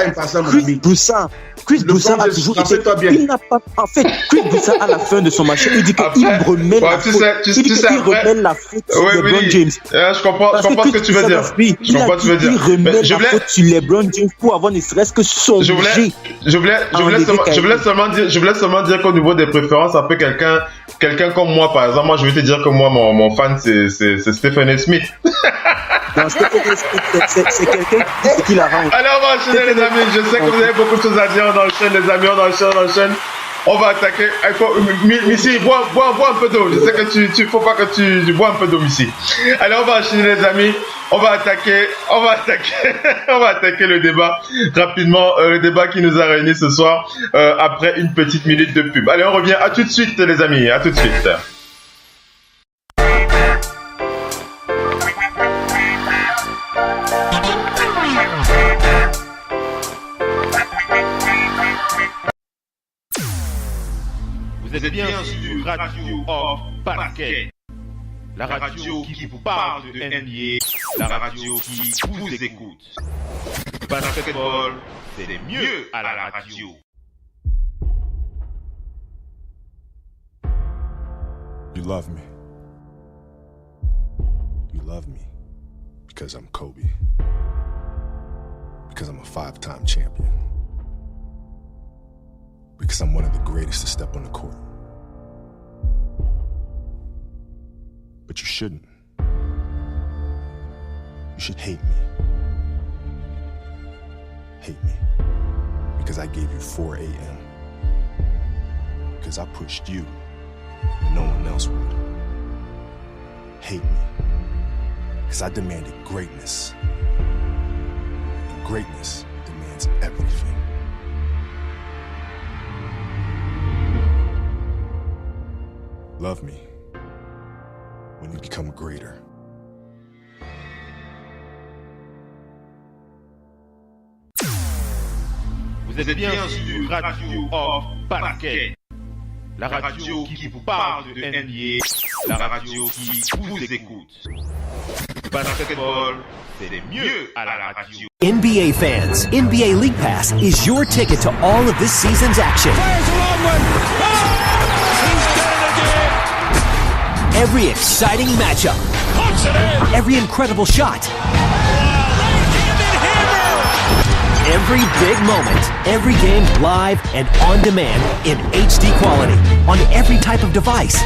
Chris Broussard a toujours été... Il n'a pas... En fait, Chris Broussard, à la fin de son match, il dit qu'il remet la faute. Il dit qu'il remet la faute sur LeBron James. Je comprends ce que tu veux dire. Il remet la faute sur LeBron James pour avoir ne serait-ce que son je voulais seulement dire qu'au niveau des préférences, un peu quelqu'un comme moi, par exemple, moi, je vais te dire que moi, mon fan, c'est Stephen A. Smith. Non, c'est quelqu'un qui l'arrange. Allez, on va enchaîner, les amis. Je sais que vous avez beaucoup de choses à dire. On enchaîne, les amis. On enchaîne. On va attaquer. Missy, bois un peu d'eau. Je sais que tu faut pas que tu bois un peu d'eau, Missy. Allez, on va enchaîner, les amis. On va attaquer le débat rapidement. Le débat qui nous a réunis ce soir après une petite minute de pub. Allez, on revient. À tout de suite, les amis. À tout de suite. Vous êtes bien sur Radio Off Parquet, la radio qui vous parle de NBA, la radio qui vous écoute. Basketball, c'est mieux à la radio. You love me. You love me because I'm Kobe. Because I'm a 5-time champion. Because I'm one of the greatest to step on the court. But you shouldn't. You should hate me. Hate me. Because I gave you 4 a.m. Because I pushed you when no one else would. Hate me. Because I demanded greatness. And greatness demands everything. Love me when you become greater. Vous êtes bien sur Radio Off Parquet, la radio qui vous parle de NBA, la radio qui vous écoute. Basketball, c'est mieux à la radio. NBA fans, NBA League Pass is your ticket to all of this season's action. Every exciting matchup, every incredible shot, every big moment, every game live and on demand in HD quality on every type of device.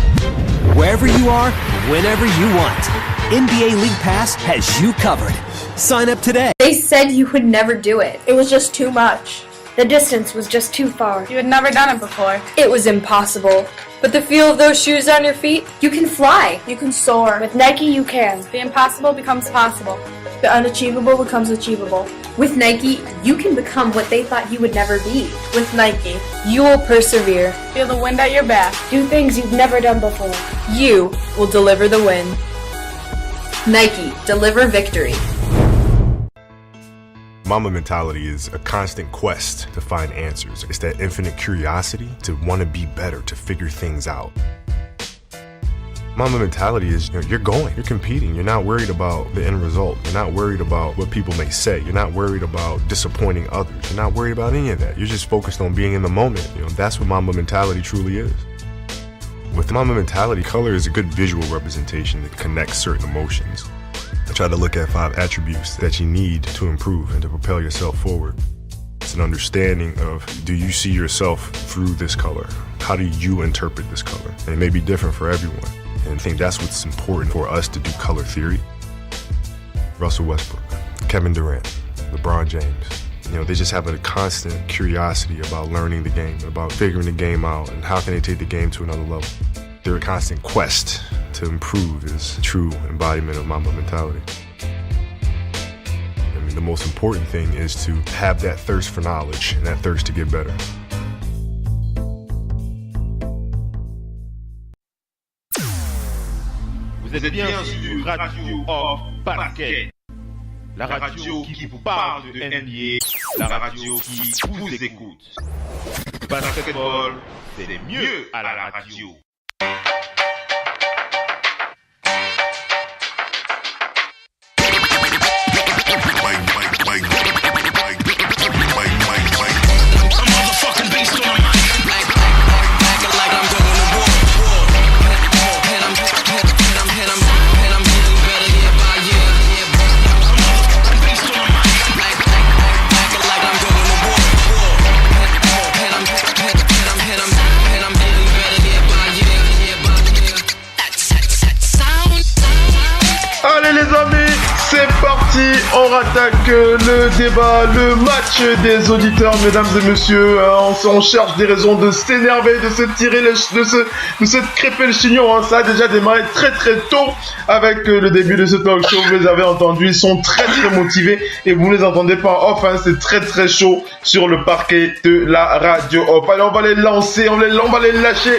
Wherever you are, whenever you want, NBA League Pass has you covered. Sign up today. They said you would never do it. It was just too much. The distance was just too far. You had never done it before. It was impossible. But the feel of those shoes on your feet, you can fly. You can soar. With Nike, you can. The impossible becomes possible. The unachievable becomes achievable. With Nike, you can become what they thought you would never be. With Nike, you will persevere. Feel the wind at your back. Do things you've never done before. You will deliver the win. Nike, deliver victory. Mamba mentality is a constant quest to find answers. It's that infinite curiosity to want to be better, to figure things out. Mamba mentality is, you're going, you're competing. You're not worried about the end result. You're not worried about what people may say. You're not worried about disappointing others. You're not worried about any of that. You're just focused on being in the moment. That's what Mamba mentality truly is. With Mamba mentality, color is a good visual representation that connects certain emotions. I try to look at 5 attributes that you need to improve and to propel yourself forward. It's an understanding of, do you see yourself through this color? How do you interpret this color? And it may be different for everyone. And I think that's what's important for us to do color theory. Russell Westbrook, Kevin Durant, LeBron James, they just have a constant curiosity about learning the game, about figuring the game out, and how can they take the game to another level. Their constant quest to improve is true embodiment of Mamba mentality. I mean, the most important thing is to have that thirst for knowledge and that thirst to get better. êtes bien sur Radio Off Basket. La radio qui vous parle de NBA, la radio qui vous écoute. Basketball, c'est les mieux à la radio. On rattaque le débat, le match des auditeurs, mesdames et messieurs. On cherche des raisons de s'énerver, de se tirer, de se crêper le chignon. Ça a déjà démarré très très tôt avec le début de ce talk show. Vous les avez entendus, ils sont très très motivés et vous ne les entendez pas en off. C'est très très chaud sur le parquet de la radio off. Allez, on va les lancer, on va les lâcher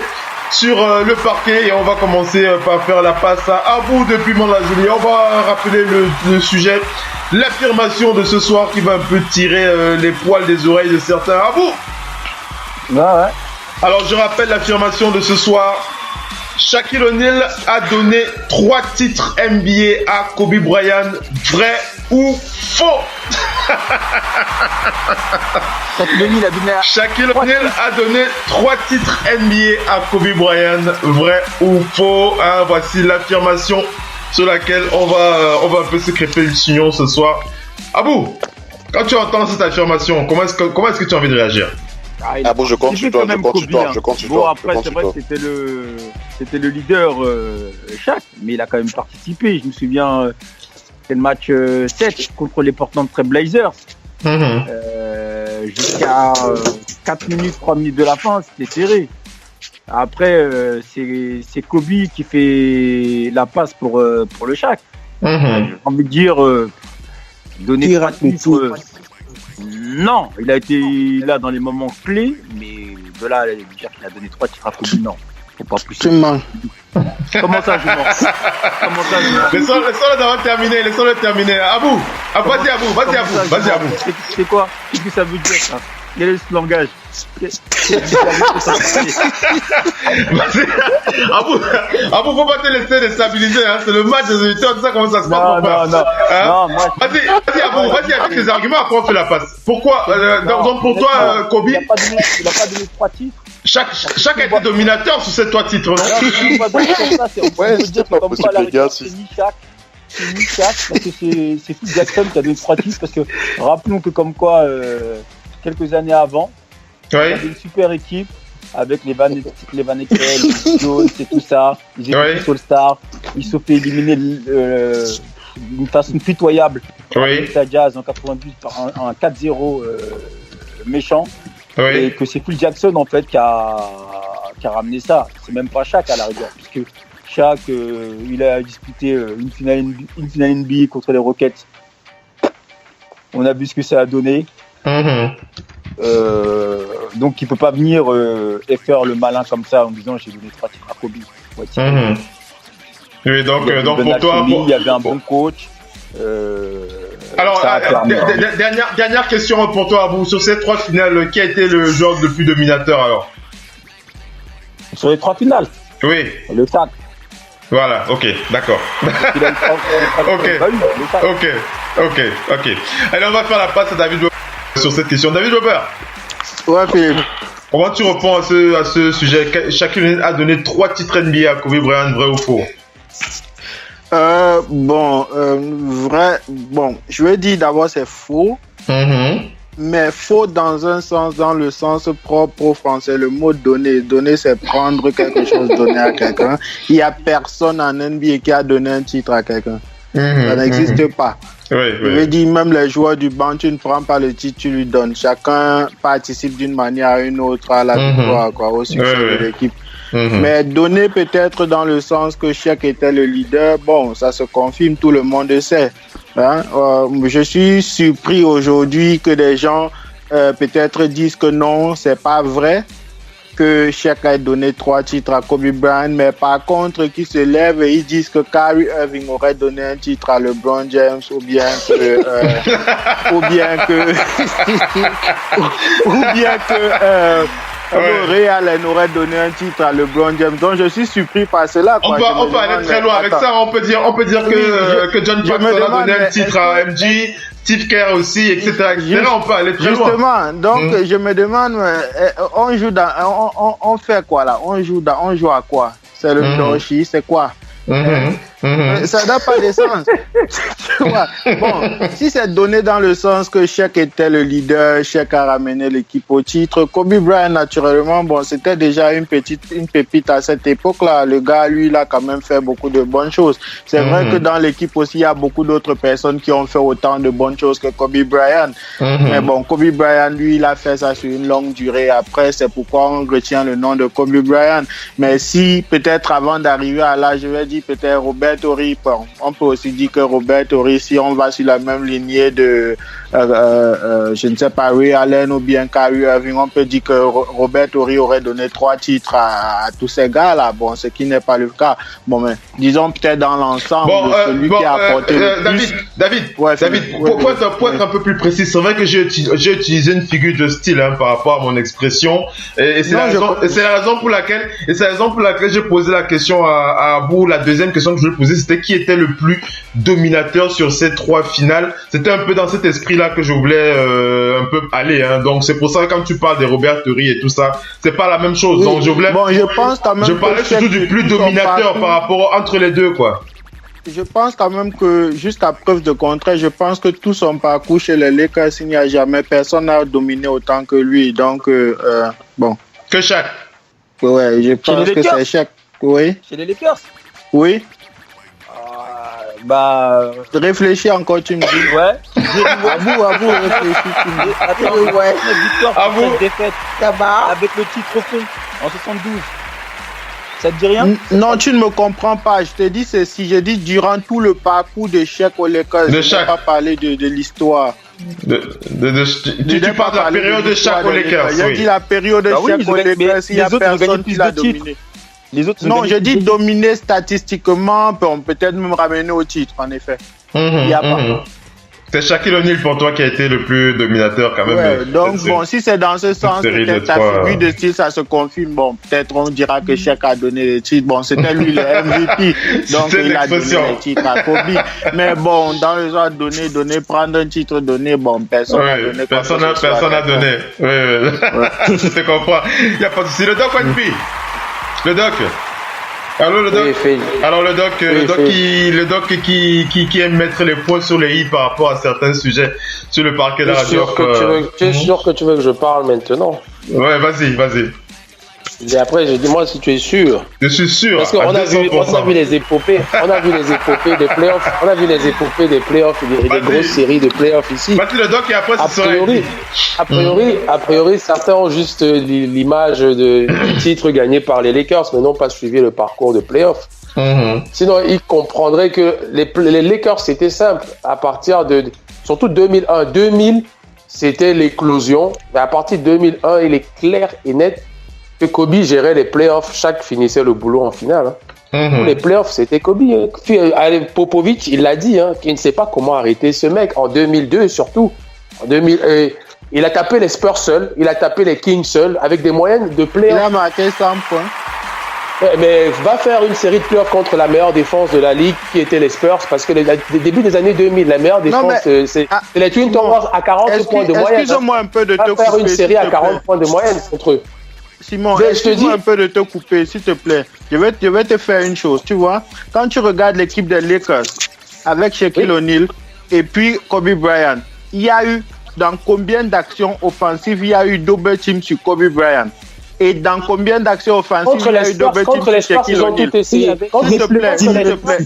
sur le parquet et on va commencer par faire la passe à Abou depuis Mantes-la-Jolie. On va rappeler le sujet, l'affirmation de ce soir qui va un peu tirer les poils des oreilles de certains. Abou. Ouais. Alors je rappelle l'affirmation de ce soir. Shaquille O'Neal a donné 3 titres NBA à Kobe Bryant. Vrai ou faux? Shaquille O'Neal a donné 3 titres NBA à Kobe Bryant. Vrai ou faux? Voici l'affirmation sur laquelle on va un peu se crêper le chignon ce soir. Abou, quand tu entends cette affirmation, comment est-ce que tu as envie de réagir? Bon, je compte sur toi. Bon, après, c'est vrai que c'était le leader, Shaq, mais il a quand même participé. Je me souviens, c'était le match 7 contre les Portland Trail Blazers. Jusqu'à 4 minutes, 3 minutes de la fin, c'était serré. Après, c'est Kobe qui fait la passe pour le Shaq. J'ai envie de dire, donner 3 titres. Non, il a été là dans les moments clés, mais de là, dire qu'il a donné 3 titres à Kobe, non. Faut pas plus. Comment ça, je mens? Laissons-le d'avoir terminé, laissons-le terminer. Abou, vas-y Abou. C'est quoi? Qu'est-ce que ça veut dire, ça? Quel est ce langage? Abou, faut pas te laisser déstabiliser, c'est le match des auditeurs, c'est ça comment ça se passe. Non, vas-y Abou, avec tes arguments, après on fait la passe. Pourquoi? Donc pour toi, Kobe, il a pas donné 3 titres. Chaque a été dominateur sur ces 3 titres, non? On peut dire que comme quoi la rigueur, c'est ni Shaq, parce que c'est Phil Jackson qui a donné 3 titres, parce que rappelons que comme quoi, quelques années avant, il y avait une super équipe avec les Van Exel, les Jones et tout ça. Ils étaient tous All-Star. Ils se sont fait éliminer d'une façon pitoyable par l'Utah Jazz en 92 par un 4-0 méchant. Et que c'est Phil Jackson en fait qui a ramené ça. C'est même pas Shaq à la rigueur, puisque Shaq il a disputé une finale NBA contre les Rockets. On a vu ce que ça a donné. Donc il peut pas venir et faire le malin comme ça en disant j'ai donné 3 titres à Kobe. Oui, donc pour toi, il y avait un bon coach. Alors, dernière question pour toi, Abou. Sur ces 3 finales, qui a été le joueur le plus dominateur alors? Sur les 3 finales? Oui. Le Shaq. Voilà, ok, d'accord. Ok. Allez, on va faire la passe à David Weber sur cette question. David Weber. Ouais, Philippe. Comment tu réponds à ce sujet? Chacun a donné 3 titres NBA à Kobe Bryant, vrai ou faux? Vrai. Bon, je vais dire d'abord c'est faux. Mais faux dans un sens, dans le sens propre au français. Le mot donner. Donner, c'est prendre quelque chose, donner à quelqu'un. Il n'y a personne en NBA qui a donné un titre à quelqu'un. Ça n'existe pas. Je veux dire, même les joueurs du banc, tu ne prends pas le titre, tu lui donnes. Chacun participe d'une manière à une autre à la victoire, au succès de l'équipe. Mais donner peut-être dans le sens que Shaq était le leader, bon, ça se confirme, tout le monde sait. Je suis surpris aujourd'hui que des gens peut-être disent que non, c'est pas vrai. que Shaq a donné 3 titres à Kobe Bryant, mais par contre, qui se lèvent et ils disent que Kyrie Irving aurait donné un titre à LeBron James, ou bien que Ray Allen aurait donné un titre à LeBron James. Donc je suis surpris par cela. On peut aller très loin avec ça. On peut dire que John Paxson a donné un titre à MJ, Steve Kerr aussi, etc. On peut aller très loin. Justement, donc je me demande, on fait quoi là? On joue à quoi? C'est le Doshi, c'est quoi? Ça n'a pas de sens. Tu vois? Bon, si c'est donné dans le sens que Shaq était le leader, Shaq a ramené l'équipe au titre, Kobe Bryant, naturellement, bon, c'était déjà une pépite à cette époque-là. Le gars, lui, il a quand même fait beaucoup de bonnes choses. C'est vrai que dans l'équipe aussi, il y a beaucoup d'autres personnes qui ont fait autant de bonnes choses que Kobe Bryant. Mais bon, Kobe Bryant, lui, il a fait ça sur une longue durée. Après, c'est pourquoi on retient le nom de Kobe Bryant. Mais si, peut-être avant d'arriver à là, je vais dire peut-être Robert Horry. On peut aussi dire que Robert Horry, si on va sur la même lignée de, je ne sais pas, Ray Allen ou bien Kyrie Irving, on peut dire que Robert Horry aurait donné 3 titres à tous ces gars-là. Bon, ce qui n'est pas le cas. Bon, mais disons peut-être dans l'ensemble, celui qui a apporté le plus. David, pour être un peu plus précis, c'est vrai que j'ai utilisé une figure de style par rapport à mon expression, et c'est la raison pour laquelle j'ai posé la question à Abou. La deuxième question que je voulais poser, c'était qui était le plus dominateur sur ces 3 finales. C'était un peu dans cet esprit-là que je voulais un peu aller. Donc c'est pour ça que quand tu parles de Robert Horry et tout ça, c'est pas la même chose. Donc je voulais. Bon, je pense quand même. Je parlais surtout du plus dominateur par rapport entre les deux, quoi. Je pense quand même que, jusqu'à preuve de contraire, je pense que tout son parcours chez les Lakers, il n'y a jamais personne n'a dominé autant que lui. Donc, bon. Que Shaq. Ouais, je pense que c'est Shaq. Oui. Chez les Lakers. Oui. Réfléchis encore, tu me dis. Ouais. Abou, réfléchis, tu me dis. Attends, ouais. Victoire, défaite. Ça va. Avec le titre au fond, en 72. Ça te dit rien? Non, tu ne me comprends pas. Je te dis ceci. Je dis durant tout le parcours de Shaq aux Lakers. Je ne vais pas parler de l'histoire. Tu parles de la période de Shaq aux Lakers. J'ai dit la période de Shaq aux Lakers. Il n'y a personne qui l'a dominé. Non, je dis dominer statistiquement, peut-être même ramener au titre, en effet. Il n'y a pas. C'est Shaquille O'Neal pour toi qui a été le plus dominateur quand même. Ouais, donc bon, si c'est dans ce sens, peut-être ta figure de style, ça se confirme. Bon, peut-être on dira que Shaq a donné les titres. Bon, c'était lui le MVP, donc il a donné les titres à Kobe. Mais bon, dans le genre donner, prendre un titre donné, bon, personne n'a donné. Personne n'a donné. Ouais. Je te comprends. Il n'y a pas de souci. Le doc, Le doc. Alors le doc qui aime mettre les points sur les i par rapport à certains sujets sur le parquet de la radio. Tu es sûr que tu veux que je parle maintenant? Ouais, vas-y. Et après, je dis-moi si tu es sûr. Je suis sûr. Parce qu'on a vu les épopées des playoffs. On a vu les épopées des playoffs et des grosses séries de playoffs ici. Le doc et après, a priori, certains ont juste l'image du titre gagné par les Lakers, mais n'ont pas suivi le parcours de playoffs. Sinon, ils comprendraient que les Lakers, c'était simple. À partir de, surtout 2001, 2000, c'était l'éclosion. Mais à partir de 2001, il est clair et net que Kobe gérait les playoffs. Shaq finissait le boulot en finale. Les playoffs, c'était Kobe. Popovic, il l'a dit, qu'il ne sait pas comment arrêter ce mec. En 2002, surtout. En 2000, il a tapé les Spurs seuls, il a tapé les Kings seuls, avec des moyennes de playoffs. Il a marqué 100 points. Mais va faire une série de playoffs contre la meilleure défense de la ligue, qui était les Spurs, parce que début des années 2000, la meilleure défense, c'est les Twin Towers à 40 points de moyenne. Excuse-moi un peu de te couper. Va faire une série à 40 points de moyenne contre eux. Simon, excuse-moi un peu de te couper, s'il te plaît. Je vais te faire une chose, tu vois. Quand tu regardes l'équipe des Lakers, avec Shaquille O'Neal et puis Kobe Bryant, il y a eu, dans combien d'actions offensives, il y a eu double team sur Kobe Bryant? Et dans combien d'actions offensives il y a eu double team sur Shaquille O'Neal? S'il te plaît,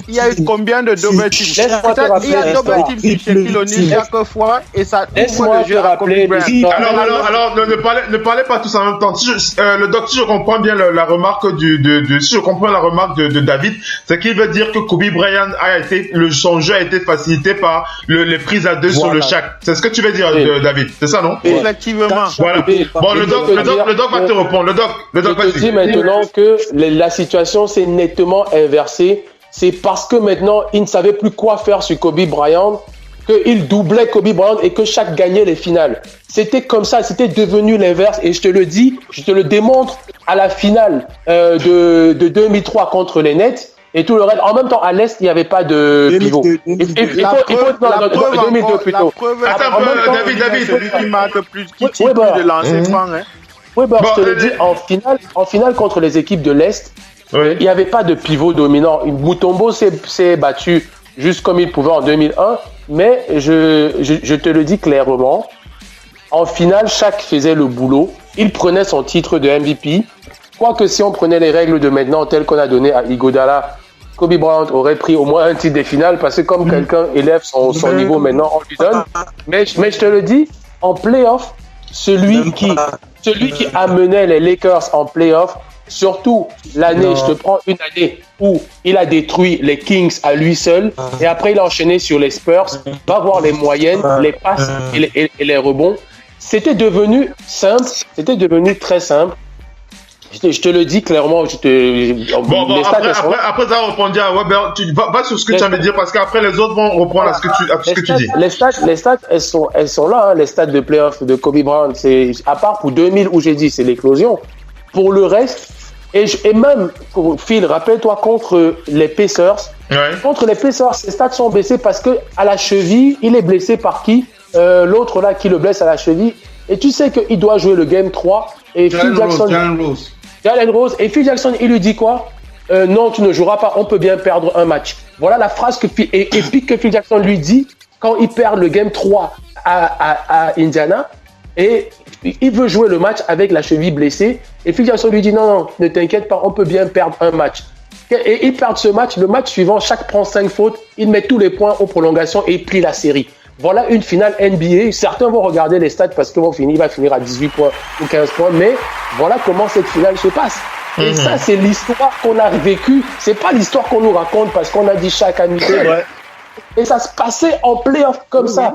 il y a eu combien de double team? Il y a double team sur Shaquille O'Neal chaque fois et ça ouvre le jeu à Kobe Bryant. Alors, ne parlez pas tous en même temps. Le doc, si je comprends bien la remarque si je comprends la remarque de David, c'est qu'il veut dire que Kobe Bryant son jeu a été facilité par les prises à deux sur le Shaq. C'est ce que tu veux dire, David. C'est ça, non? Effectivement. Voilà. Bon, le doc va te répondre. bon, le doc, je te dis maintenant que la situation s'est nettement inversée. C'est parce que maintenant, il ne savait plus quoi faire sur Kobe Bryant, qu'il doublait Kobe Bryant et que chaque gagnait les finales. C'était comme ça, c'était devenu l'inverse. Et je te le dis, je te le démontre à la finale de 2003 contre les Nets. Et tout le reste, en même temps, à l'Est, il n'y avait pas de pivot. Il faut 2002 plutôt. Attends, David. Celui qui marque plus, qui tire plus de lancers francs, hein. Oui, bah, je te le dis, en finale contre les équipes de l'Est, il n'y avait pas de pivot dominant. Mutombo s'est battu juste comme il pouvait en 2001, mais je te le dis clairement, en finale, chaque faisait le boulot. Il prenait son titre de MVP. Quoique si on prenait les règles de maintenant telles qu'on a donné à Iguodala, Kobe Bryant aurait pris au moins un titre des finales parce que comme quelqu'un élève son niveau maintenant, on lui donne. Mais je te le dis, en playoff, celui qui amenait les Lakers en playoff, surtout l'année, je te prends une année où il a détruit les Kings à lui seul et après il a enchaîné sur les Spurs, va voir les moyennes, les passes et les rebonds. C'était devenu simple, c'était devenu très simple. Je te le dis clairement. Bon, après ça, répondu à Weber, tu vas sur ce que tu as me dire parce qu'après les autres vont reprendre ce que tu dis. Les stats, elles sont là, hein, les stats de playoff de Kobe Bryant. C'est, à part pour 2000 où j'ai dit c'est l'éclosion. Pour le reste, et même, Phil, rappelle-toi contre les Pacers. Contre les Pacers, ses stats sont baissés parce que à la cheville, il est blessé par qui? L'autre là qui le blesse à la cheville. Et tu sais qu'il doit jouer le game 3. Et Phil Jackson. Jalen Rose. Et Phil Jackson, il lui dit quoi? Non, tu ne joueras pas, on peut bien perdre un match. Voilà la phrase épique que Phil Jackson lui dit quand il perd le game 3 à Indiana. Et il veut jouer le match avec la cheville blessée. Et Phil Jackson lui dit non, ne t'inquiète pas, on peut bien perdre un match. Et il perd ce match. Le match suivant, chaque prend 5 fautes. Il met tous les points aux prolongations et il plie la série. Voilà une finale NBA. Certains vont regarder les stats parce qu'il va finir à 18 points ou 15 points. Mais voilà comment cette finale se passe. Et ça, c'est l'histoire qu'on a vécue. C'est pas l'histoire qu'on nous raconte parce qu'on a dit chaque année. Et ça se passait en playoff comme ça.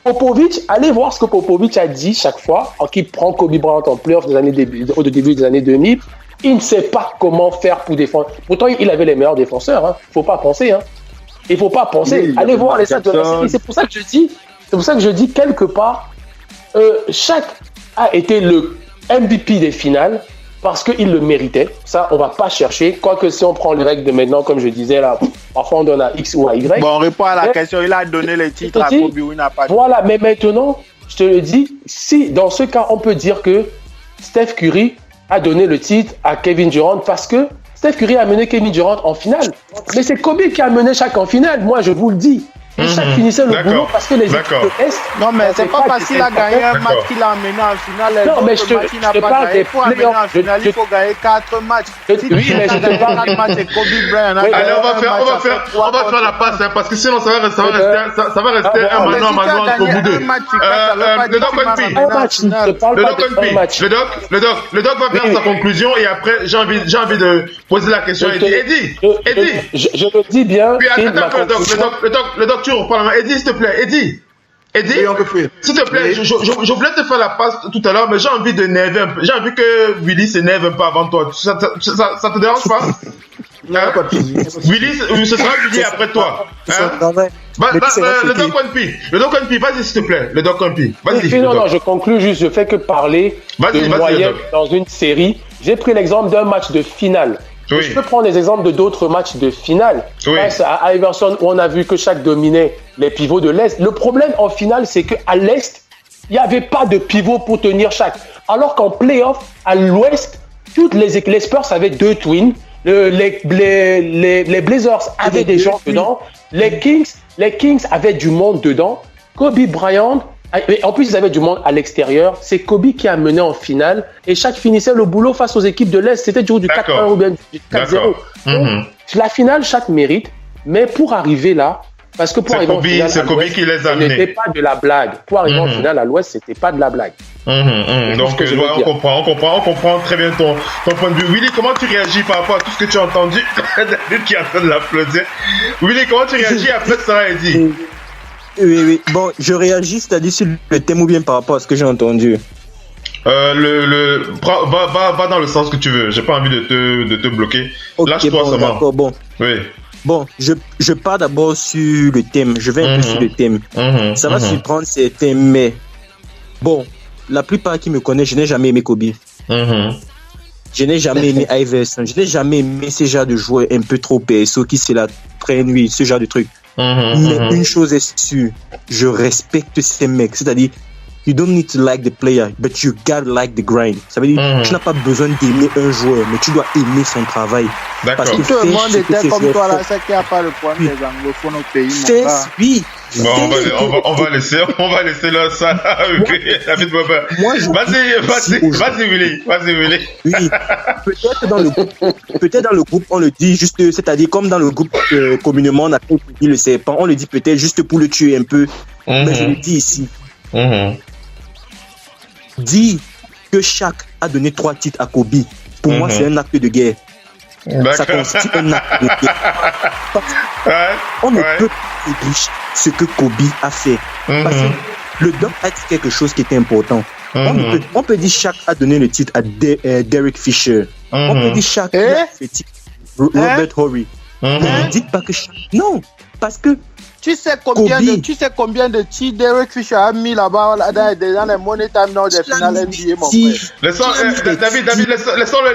Popovic, allez voir ce que Popovic a dit chaque fois qu'il prend Kobe Bryant en playoff au début des années 2000. Il ne sait pas comment faire pour défendre. Pourtant, il avait les meilleurs défenseurs. Hein. Faut pas penser. Hein. Il faut pas penser. Allez voir les stats de la série. C'est pour ça que je dis quelque part, Shaq a été le MVP des finales parce qu'il le méritait. Ça, on va pas chercher. Quoique si on prend les règles de maintenant, comme je disais là, parfois on donne à X ou à Y. Bon, on répond à la question. Il a donné les titres à Kobe ou il n'a pas. Voilà, mais maintenant, je te le dis, si dans ce cas, on peut dire que Steph Curry a donné le titre à Kevin Durant parce que Steph Curry a mené Kevin Durant en finale. Mais c'est Kobe qui a mené Shaq en finale, moi je vous le dis. Et Shaq finissait le boulot parce que les équipes de Est... Non, mais c'est pas parce qu'il a gagné un match qu'il a mené en finale. Non, mais je te parle des playoffs. Il faut gagner 4 matchs. Oui, mais je te parle 4 matchs et Kobe Bryant. Allez, on va faire la passe, hein, parce que sinon ça va rester un mano entre vous deux. Le doc va faire sa conclusion et après j'ai envie de poser la question à Eddie. Je le dis bien. Puis attends, le doc, tu reprends la main. Eddie, s'il te plaît, Eddie, s'il te plaît, je voulais te faire la passe tout à l'heure, mais j'ai envie de nerver un peu. J'ai envie que Willy s'énerve un peu avant toi. Ça te dérange pas? Willy, ce sera Willy après toi. Le Doc One P, vas-y s'il te plaît. Le Doc One P, vas-y. Non, je conclue juste. Je fais que parler de moyenne dans une série. J'ai pris l'exemple d'un match de finale. Oui. Je peux prendre des exemples de d'autres matchs de finale. Face à Iverson, où on a vu que Shaq dominait les pivots de l'Est. Le problème en finale, c'est qu'à l'Est, il n'y avait pas de pivot pour tenir Shaq. Alors qu'en playoff, à l'Ouest, toutes les Spurs avaient 2 twins. Les Blazers avaient des gens dedans. Les Kings avaient du monde dedans. Kobe Bryant, en plus ils avaient du monde à l'extérieur. C'est Kobe qui a mené en finale et Shaq finissait le boulot face aux équipes de l'Est. C'était toujours du 4-1 ou bien du 4-0. La finale, Shaq mérite, mais pour arriver là, parce que pour arriver en finale, c'est Kobe qui les a amenés. C'était pas de la blague. Pour arriver en finale à l'Ouest, c'était pas de la blague. Donc on comprend très bien ton point de vue. Willy, comment tu réagis par rapport à tout ce que tu as entendu? David qui est en train de l'applaudir. Willy, comment tu réagis après ce que ça a dit? Oui. Bon, je réagis, c'est-à-dire sur le thème ou bien par rapport à ce que j'ai entendu. Va dans le sens que tu veux. J'ai pas envie de te bloquer. Okay, Lâche-toi bon, seulement. D'accord, bon. Oui. Bon, je pars d'abord sur le thème. Je vais un peu sur le thème. Ça va surprendre certains, mais bon, la plupart qui me connaissent, je n'ai jamais aimé Kobe. Je n'ai jamais aimé Iverson. Je n'ai jamais aimé ce genre de joueurs un peu trop perso qui se la traînent, oui, ce genre de truc. Mais une chose est sûre, je respecte ces mecs. C'est-à-dire, you don't need to like the player, but you gotta like the grind. Ça veut dire, tu n'as pas besoin d'aimer un joueur, mais tu dois aimer son travail. Parce que tout le monde était comme toi là, c'est qu'il n'y a pas le problème des anglophones au pays. Oui. Bon, on va laisser là ça. David Boba. Vas-y, Willy. Oui. Peut-être dans le groupe, on le dit juste, c'est-à-dire comme dans le groupe communément on appelle le serpent, on le dit peut-être juste pour le tuer un peu. Mais je le dis ici. Dire que Shaq a donné 3 titres à Kobe, pour moi c'est un acte de guerre. Ça constitue un acte de guerre. On ne peut pas négliger ce que Kobe a fait. Parce que le doc a dit quelque chose qui était important. On peut dire Shaq a donné le titre à Derek Fisher. On peut dire Shaq a fait le titre à Robert Horry. Ne dites pas que Shaq... Non, parce que tu sais combien de titres Derek Fisher a mis là-bas dans les Money Time dans des finales NBA, mon frère. David,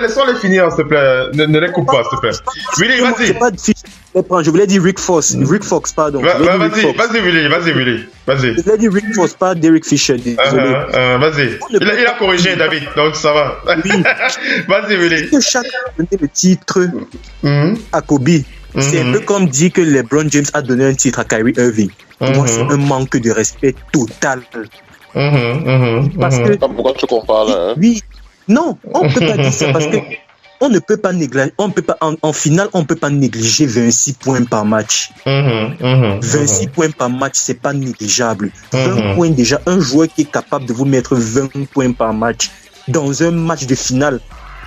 laissons-les finir, s'il te plaît. Ne les coupe pas, s'il te plaît. Willy, vas-y. Je voulais dire Rick Fox, pardon. Vas-y, Willy. Je voulais dire Rick Fox, pas Derek Fisher. Désolé. Vas-y. Il a corrigé, David, donc ça va. Oui. Vas-y, Willy. Que chaque a donné le titre à Kobe. C'est un peu comme dire que LeBron James a donné un titre à Kyrie Irving. Pour moi, c'est un manque de respect total. Parce que... Pourquoi tu compares là? Oui. Non, on ne peut pas dire ça parce que on ne peut pas négliger. En finale, on ne peut pas négliger 26 points par match. 26 points par match, c'est pas négligeable. 20 points déjà, un joueur qui est capable de vous mettre 20 points par match dans un match de finale,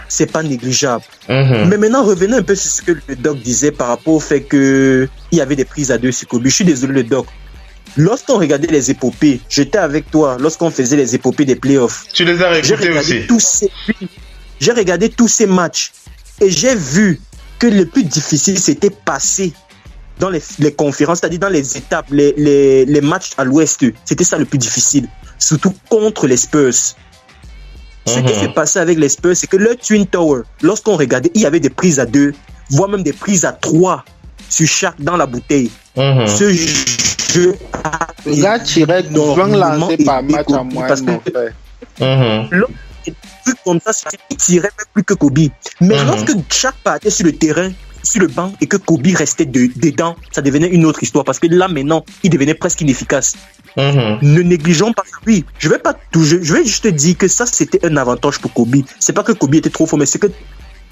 c'est pas négligeable. Mais maintenant, revenons un peu sur ce que le doc disait par rapport au fait qu'il y avait des prises à 2 sur Kobe. Je suis désolé, le doc. Lorsqu'on regardait les épopées, j'étais avec toi lorsqu'on faisait les épopées des playoffs. Tu les as réécoutés aussi. J'ai regardé tous ces matchs et j'ai vu que le plus difficile c'était passer dans les conférences, c'est-à-dire dans les étapes, les matchs à l'ouest. C'était ça le plus difficile, surtout contre les Spurs. Ce qui s'est passé avec les Spurs, c'est que le Twin Tower, lorsqu'on regardait, il y avait des prises à 2, voire même des prises à 3 sur chaque dans la bouteille. Ce jeu a tiré 20 lancés par match à moins. Parce que comme ça, il tirait même plus que Kobe. Mais lorsque Shaq partait sur le terrain, sur le banc, et que Kobe restait dedans, ça devenait une autre histoire. Parce que là, maintenant, il devenait presque inefficace. Ne négligeons pas ça. Oui, je vais pas toucher. Je vais juste te dire que ça, c'était un avantage pour Kobe. C'est pas que Kobe était trop fort, mais c'est que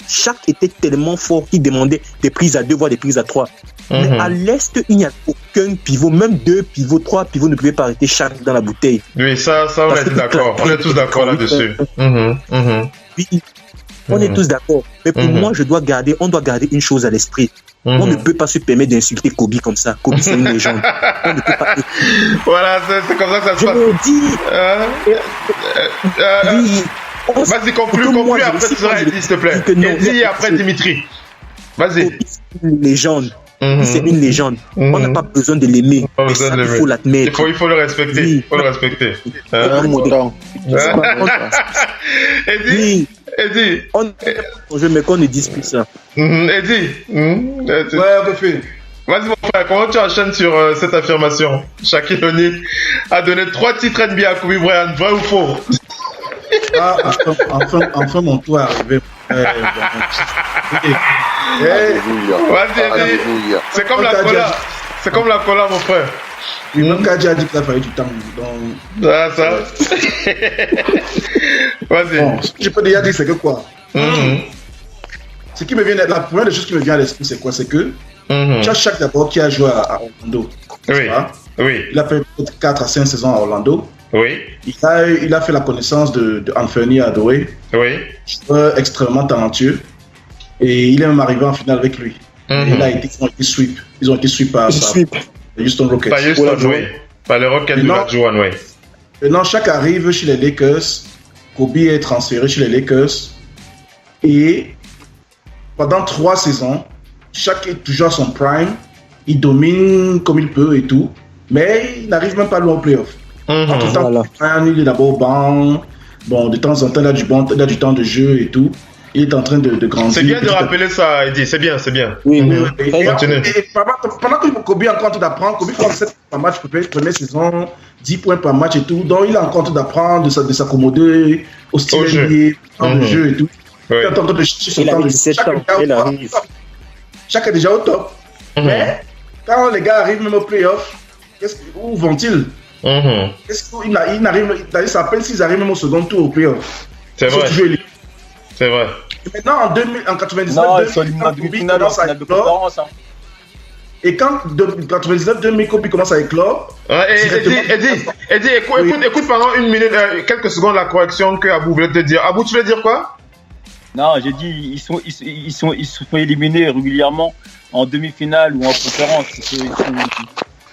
Shaq était tellement fort qu'il demandait des prises à 2, voire des prises à 3. Mais à l'Est, il n'y a aucun pivot, même 2 pivots, 3 pivots ne pouvaient pas arrêter Shaq dans la bouteille. Oui, ça on est d'accord. On est tous d'accord là-dessus. Oui, on est tous d'accord. Mais pour moi, on doit garder une chose à l'esprit. On ne peut pas se permettre d'insulter Kobe comme ça. Kobe, c'est une légende. On ne peut pas. Voilà, c'est comme ça que ça se passe. Je le dis. Vas-y, conclue, après tu seras Eddie, s'il te plaît. Eddie après Dimitri. Vas-y. C'est une légende. C'est une légende. On n'a pas besoin de l'aimer. Il faut l'admettre. Il faut le respecter. Il faut le respecter. Eddie. Je mais qu'on ne dise plus ça. Eddie. Ouais, vas-y mon frère, comment tu enchaînes sur cette affirmation? Shaquille O'Neal a donné 3 titres NBA à Kobe Bryant, vrai ou faux? Enfin mon tour est arrivé. Vas-y, c'est comme la cola. C'est comme la cola, mon frère. Même Kadji a dit qu'il a fallu du temps. Ça. Vas-y. Bon, ce que je peux déjà dire, c'est que quoi? Ce qui me vient, la première des choses qui me vient à l'esprit, c'est quoi? C'est que Shaq d'abord qui a joué à Orlando. Oui. Il a fait peut-être 4 à 5 saisons à Orlando. Oui. Il a fait la connaissance de Anthony Adoré. Oui. Extrêmement talentueux. Et il est même arrivé en finale avec lui. Et là, ils ont été sweep par Houston Rockets. Par les Rockets de Olajuwon, oui. Maintenant, Shaq arrive chez les Lakers. Kobe est transféré chez les Lakers et pendant 3 saisons, chaque est toujours à son prime, il domine comme il peut et tout, mais il n'arrive même pas loin au playoff. Entre temps, il est d'abord au banc, bon, de temps en temps, il a du temps de jeu et tout. Il est en train de grandir. C'est bien de rappeler ça, Eddie, c'est bien. Oui. Et pendant que Kobe est en train d'apprendre, Kobe fait 7 points par match, première saison, 10 points par match et tout. Donc il est en train d'apprendre, de s'accommoder au style NBA, de jeu et tout. Il est en train de chercher son temps de jeu. Chaque est déjà au top. Mais quand les gars arrivent même au playoff, où vont-ils? Ça s'appelle s'ils arrivent même au second tour au playoff. C'est vrai. C'est vrai. Et maintenant, en 99, Kobe commence à éclore. Et quand 99-2000, Kobe commence à éclore. Eddie, écoute pendant une minute, quelques secondes la correction que Abou voulait te dire. Abou, tu veux dire quoi? Non, j'ai dit ils sont éliminés régulièrement en demi-finale ou en conférence.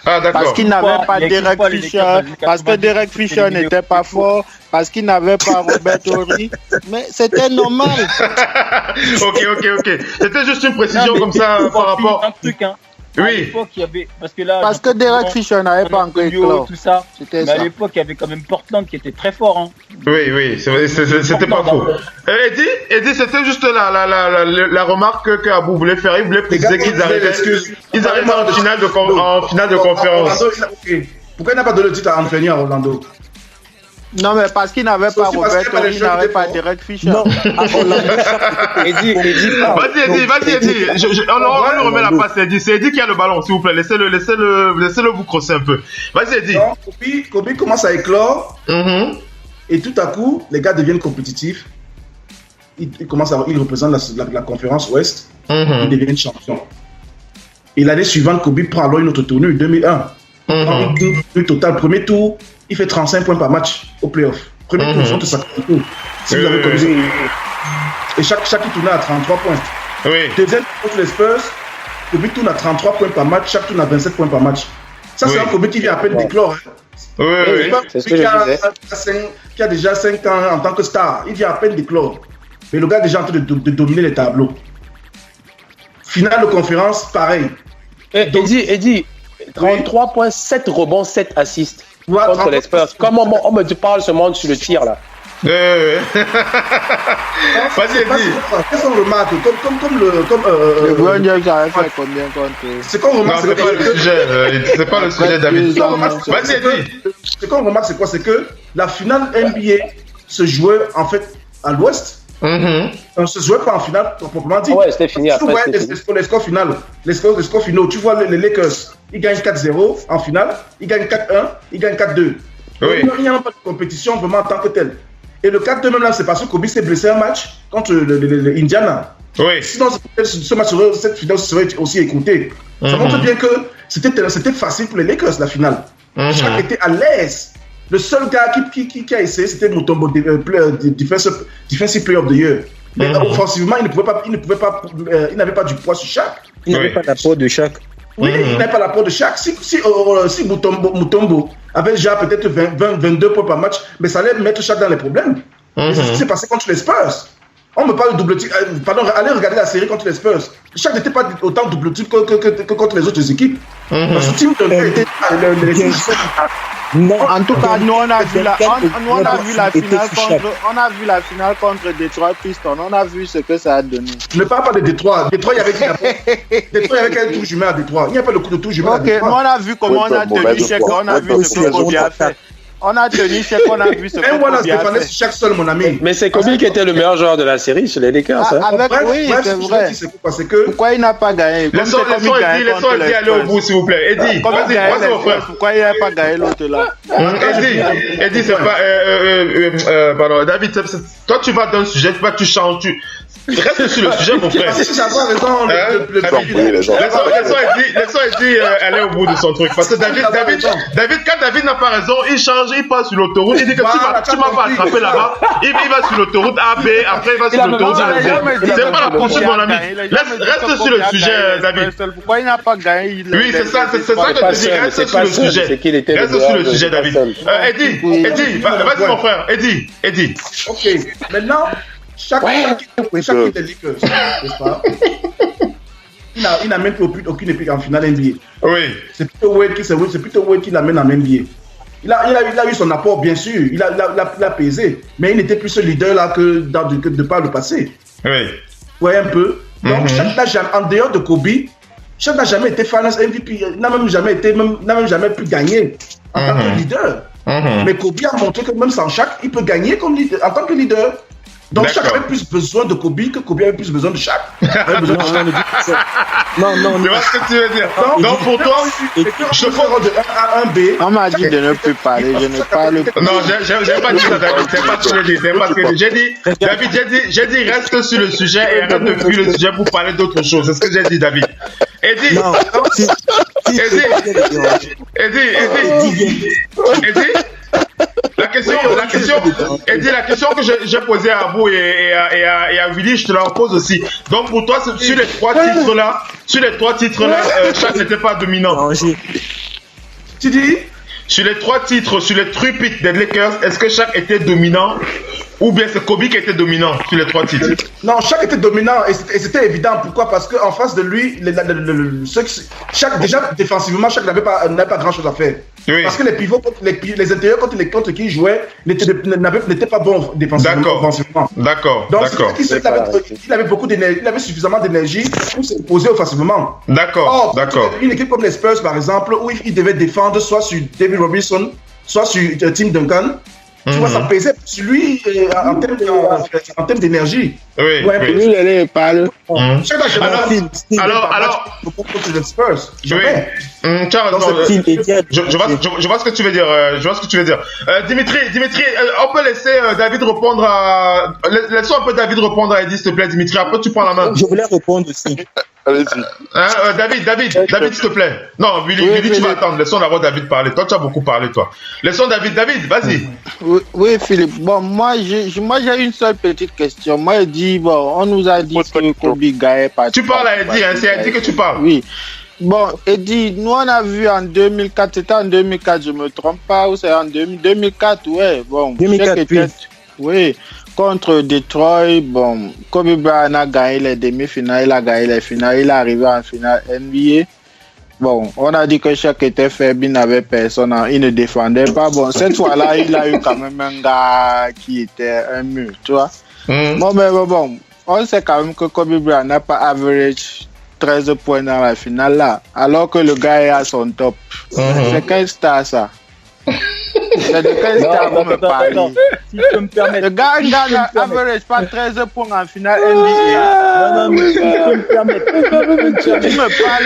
Ah, d'accord. Parce qu'il n'avait pas Derek Fisher, parce que Derek Fisher n'était pas fort, parce qu'il n'avait pas Robert Horry, mais c'était normal. Ok. C'était juste une précision comme ça par rapport. Un truc, hein. Oui. À l'époque, il y avait parce que Derek Fisher n'avait pas encore éclos. Tout ça. Mais à l'époque, il y avait quand même Portland qui était très fort. Hein. Oui, c'était pas faux. Eddie, c'était juste la remarque que Abou voulait faire. Il voulait préciser qu'ils arrivent en finale de conférence. Pourquoi il n'a pas donné le titre à Anthony à Orlando? Non, mais parce qu'il n'avait pas Robert Horry, il n'avait pas Derek Fisher. Non, Eddie. On lui remet la passe, Eddie. C'est Eddie qui a le ballon, s'il vous plaît. Laissez-le vous crosser un peu. Vas-y, Eddie. Kobe commence à éclore. Et tout à coup, les gars deviennent compétitifs. Ils représentent la conférence Ouest. Ils deviennent champions. Et l'année suivante, Kobe prend alors une autre tournure, 2001. Une total, premier tour, il fait 35 points par match au playoff. Premier tour, contre 50 tours. Si vous avez commis. Et chaque tournée à 33 points. Deuxième contre les Spurs, Kobe tourne à 33 points par match, chaque tourne à 27 points par match. Ça, c'est un Kobe qui vient à peine d'éclore. C'est ce que je disais. Qui a déjà 5 ans en tant que star. Il vient à peine d'éclore. Mais le gars est déjà en train de dominer les tableaux. Finale de conférence, pareil. Eddie, 33 points, 7 rebonds, 7 assists contre les Spurs. Comment on me parle ce monde sur le tir là? Vas-y, Eddie. Qu'est-ce qu'on remarque? Le Brown James avait fait combien contre? Ce qu'on remarque, c'est pas le sujet d'habitude. Vas-y, Eddie. Ce qu'on remarque, c'est quoi? C'est que la finale NBA se jouait en fait à l'Ouest. On se jouait pas en finale, proprement dit. Ouais, c'était fini après. Les scores finaux. Les scores finaux. Tu vois les Lakers, ils gagnent 4-0 en finale, ils gagnent 4-1, ils gagnent 4-2. Il n'y a pas de compétition vraiment en tant que telle. Et le 4-2 même là, c'est parce que Kobe s'est blessé un match contre l'Indiana. Sinon, ce match, cette finale serait aussi écoutée. Ça montre bien que c'était facile pour les Lakers la finale. Chaque était à l'aise. Le seul gars qui a essayé, c'était Mutombo, Defensive Player of the Year. Mais offensivement, il n'avait pas du poids sur Shaq. Il n'avait pas l'apport de Shaq. Oui, il n'avait pas l'apport de Shaq. Si Mutombo avait déjà peut-être 22 points par match, mais ça allait mettre Shaq dans les problèmes. Et c'est ce qui s'est passé contre les Spurs. On me parle de double type. Pardon, allez regarder la série contre les Spurs. Shaq n'était pas autant double type que contre les autres équipes. Parce que Team Duncan était non, en tout cas, nous on a vu la finale contre Detroit Pistons. On a vu ce que ça a donné. Ne parle pas de Detroit. Detroit, il y avait quel tour jumelé à Detroit. Il n'y a pas le coup de tour jumelé à Detroit. Nous on a vu comment on a tenu chèque. On a vu ce que Kobe a fait. On a tenu chèque, on a vu ce que Kobe a fait. C'est chaque seul, mon ami. Mais c'est Kobe qui était le meilleur joueur de la série sur les Lakers. Oui, c'est vrai. Pourquoi il n'a pas gagné? Laissons Eddie aller au bout, s'il vous plaît. Eddie, pourquoi il n'a pas gagné l'autre là? Eddie, c'est pas... Pardon, David, toi tu vas dans le sujet, tu changes. Reste sur le sujet, mon frère. Si j'avais raison, laissons Eddie aller au bout de son truc. Parce que David, quand David n'a pas raison, il change, il passe sur l'autoroute, il dit que tu m'as pas attrapé là-bas, il va sur l'autoroute A, B, après il va sur l'autoroute A, B. C'est pas la poursuite, mon ami. Reste sur le sujet, David. Pourquoi il n'a pas gagné? Oui, c'est ça que je te dis. Reste sur le sujet. Reste sur le sujet, David. Eddie, vas-y, mon frère. Eddie. Ok, maintenant. Chaque équipe des Lakers, n'est-ce pas? Il n'amène aucune équipe en finale NBA. Oui. C'est plutôt Wade qui l'amène en NBA. Il a eu son apport, bien sûr. Il a pesé. Mais il n'était plus ce leader-là que de par le passé. Oui. Ouais, un peu. Donc, en dehors de Kobe, Shaq n'a jamais été finals MVP. N'a même jamais pu gagner en tant que leader. Mais Kobe a montré que même sans Shaq, il peut gagner en tant que leader. Donc Shaq avait plus besoin de Kobe que Kobe avait plus besoin de Shaq. Non. Tu vois ce que tu veux dire? Donc pour toi, je te ferai de 1 à 1B. On m'a dit de ne plus parler, je ne parle pas. Non, j'ai pas dit ça, David. C'est pas ce que j'ai dit. J'ai dit reste sur le sujet et arrête de fuir le sujet pour parler d'autre chose. C'est ce que j'ai dit, David. Eddie. La question que j'ai posée à Abou et à Willy, je te la repose aussi. Donc pour toi, sur les trois titres-là, Shaq n'était pas dominant. Tu dis? Sur les 3 titres, sur les three-peats des Lakers, est-ce que Shaq était dominant ou bien c'est Kobe qui était dominant sur les 3 titres? Non, Shaq était dominant et c'était évident. Pourquoi? Parce qu'en face de lui, Shaq, déjà défensivement, Shaq n'avait pas grand-chose à faire. Oui. Parce que les pivots, les intérieurs contre qui il jouait n'étaient pas bons défensivement. D'accord. Donc il avait beaucoup d'énergie, il avait suffisamment d'énergie pour s'imposer offensivement. D'accord. Une équipe comme les Spurs par exemple, où il devait défendre soit sur David Robinson, soit sur Tim Duncan. Tu vois, ça pesait sur lui en termes d'énergie. Oui. Lui, il allait parler. Alors, les Spurs. Jamais. Je vois ce que tu veux dire. Dimitri, on peut laisser David répondre à. Laissons un peu David répondre à Eddie, s'il te plaît, Dimitri. Après, tu prends la main. Je voulais répondre aussi. Allez-y. David, s'il te plaît. Non, Willy, tu vas attendre. Laissons d'abord David parler. Toi, tu as beaucoup parlé, toi. Laissons David, vas-y. Oui, Philippe. Bon, moi, j'ai une seule petite question. Moi, je dis, on nous a dit que Kobe gagnait pas. Tu parles à Eddie, c'est à Eddie que tu parles. Oui. Bon, Eddie, nous, on a vu en 2004, c'était en 2004, je me trompe pas, ou c'est en 2004, ouais. Bon, 2004, oui. Contre Detroit, bon, Kobe Bryant a gagné les demi-finales, il a gagné les finales, il est arrivé en finale NBA. Bon, on a dit que Shaq était faible, il n'avait personne, il ne défendait pas. Bon, cette fois-là, il a eu quand même un gars qui était un mur, tu vois. Bon, on sait quand même que Kobe Bryant n'a pas average 13 points dans la finale là, alors que le gars est à son top. C'est quel star ça? C'est de quel star vous me parlez? Si je peux me permettre. Le gars n'average pas 13 points en finale NBA. Non, mais si je peux me permettre. Tu me parles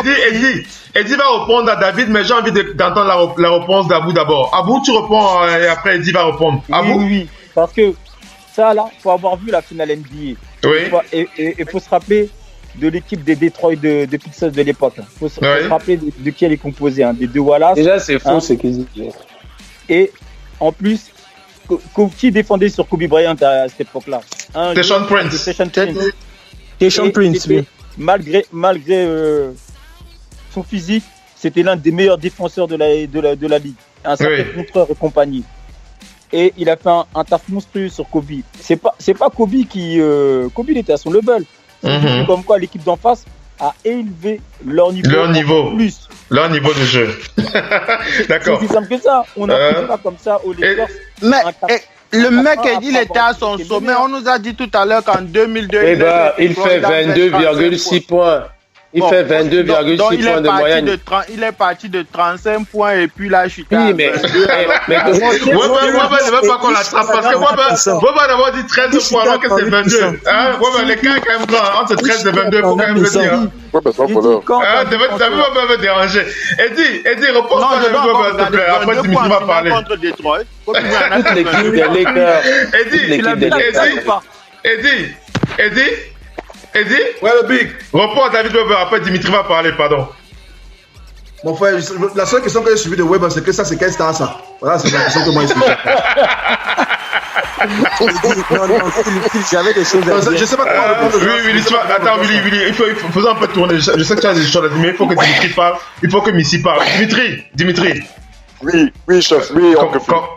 de Eddie va répondre à David, mais j'ai envie d'entendre la réponse d'Abou d'abord. Abou, tu réponds et après Eddie va répondre. Abou? Oui, parce que ça là, faut avoir vu la finale NBA. Oui. Et faut se rappeler de l'équipe des Detroit de Pixels de l'époque. Faut se rappeler de qui elle est composée, des deux Wallace. Déjà, c'est faux, c'est qu'ils Et en plus, qui défendait sur Kobe Bryant à cette époque-là? Tayshaun Prince. Tayshaun Prince, oui. Malgré son physique, c'était l'un des meilleurs défenseurs de la ligue. Un certain contreur et compagnie. Et il a fait un taf monstrueux sur Kobe. C'est pas Kobe qui... Kobe, il était à son level. C'est comme quoi l'équipe d'en face a élevé leur niveau. Leur niveau de jeu. D'accord. C'est aussi simple que ça. On n'a pas comme ça au Lakers. Mais le mec, il était à son sommet. On nous a dit tout à l'heure qu'en 2002... il fait 22,6 points. Il fait 22,6 points de moyenne. Il est parti de 35 points et puis là, je suis Oui, mais Webber ne veut pas qu'on l'attrape parce que Webber d'abord dit 13 points alors que c'est 22. Webber, les cas quand même grand. Entre 13 et 22, il faut quand même le dire. T'as vu Webber me déranger. Eddie, reprends pas le Webber, s'il te plaît. Après, Dimitri va parler. Contre Detroit. Eddie, ouais, le big. Reprends David Webber, après Dimitri va parler, pardon. Mon frère, la seule question que j'ai suivie de Webber, c'est que ça, c'est quelle star ça? Voilà, c'est la question que moi j'ai suivie. J'avais des choses à dire. Je sais pas comment répondre. Oui, attends, Willy, il faut un peu tourner. Je sais que tu as des choses à dire, mais il faut que Dimitri parle. Il faut que Missy parle. Dimitri. Oui, chef, oui.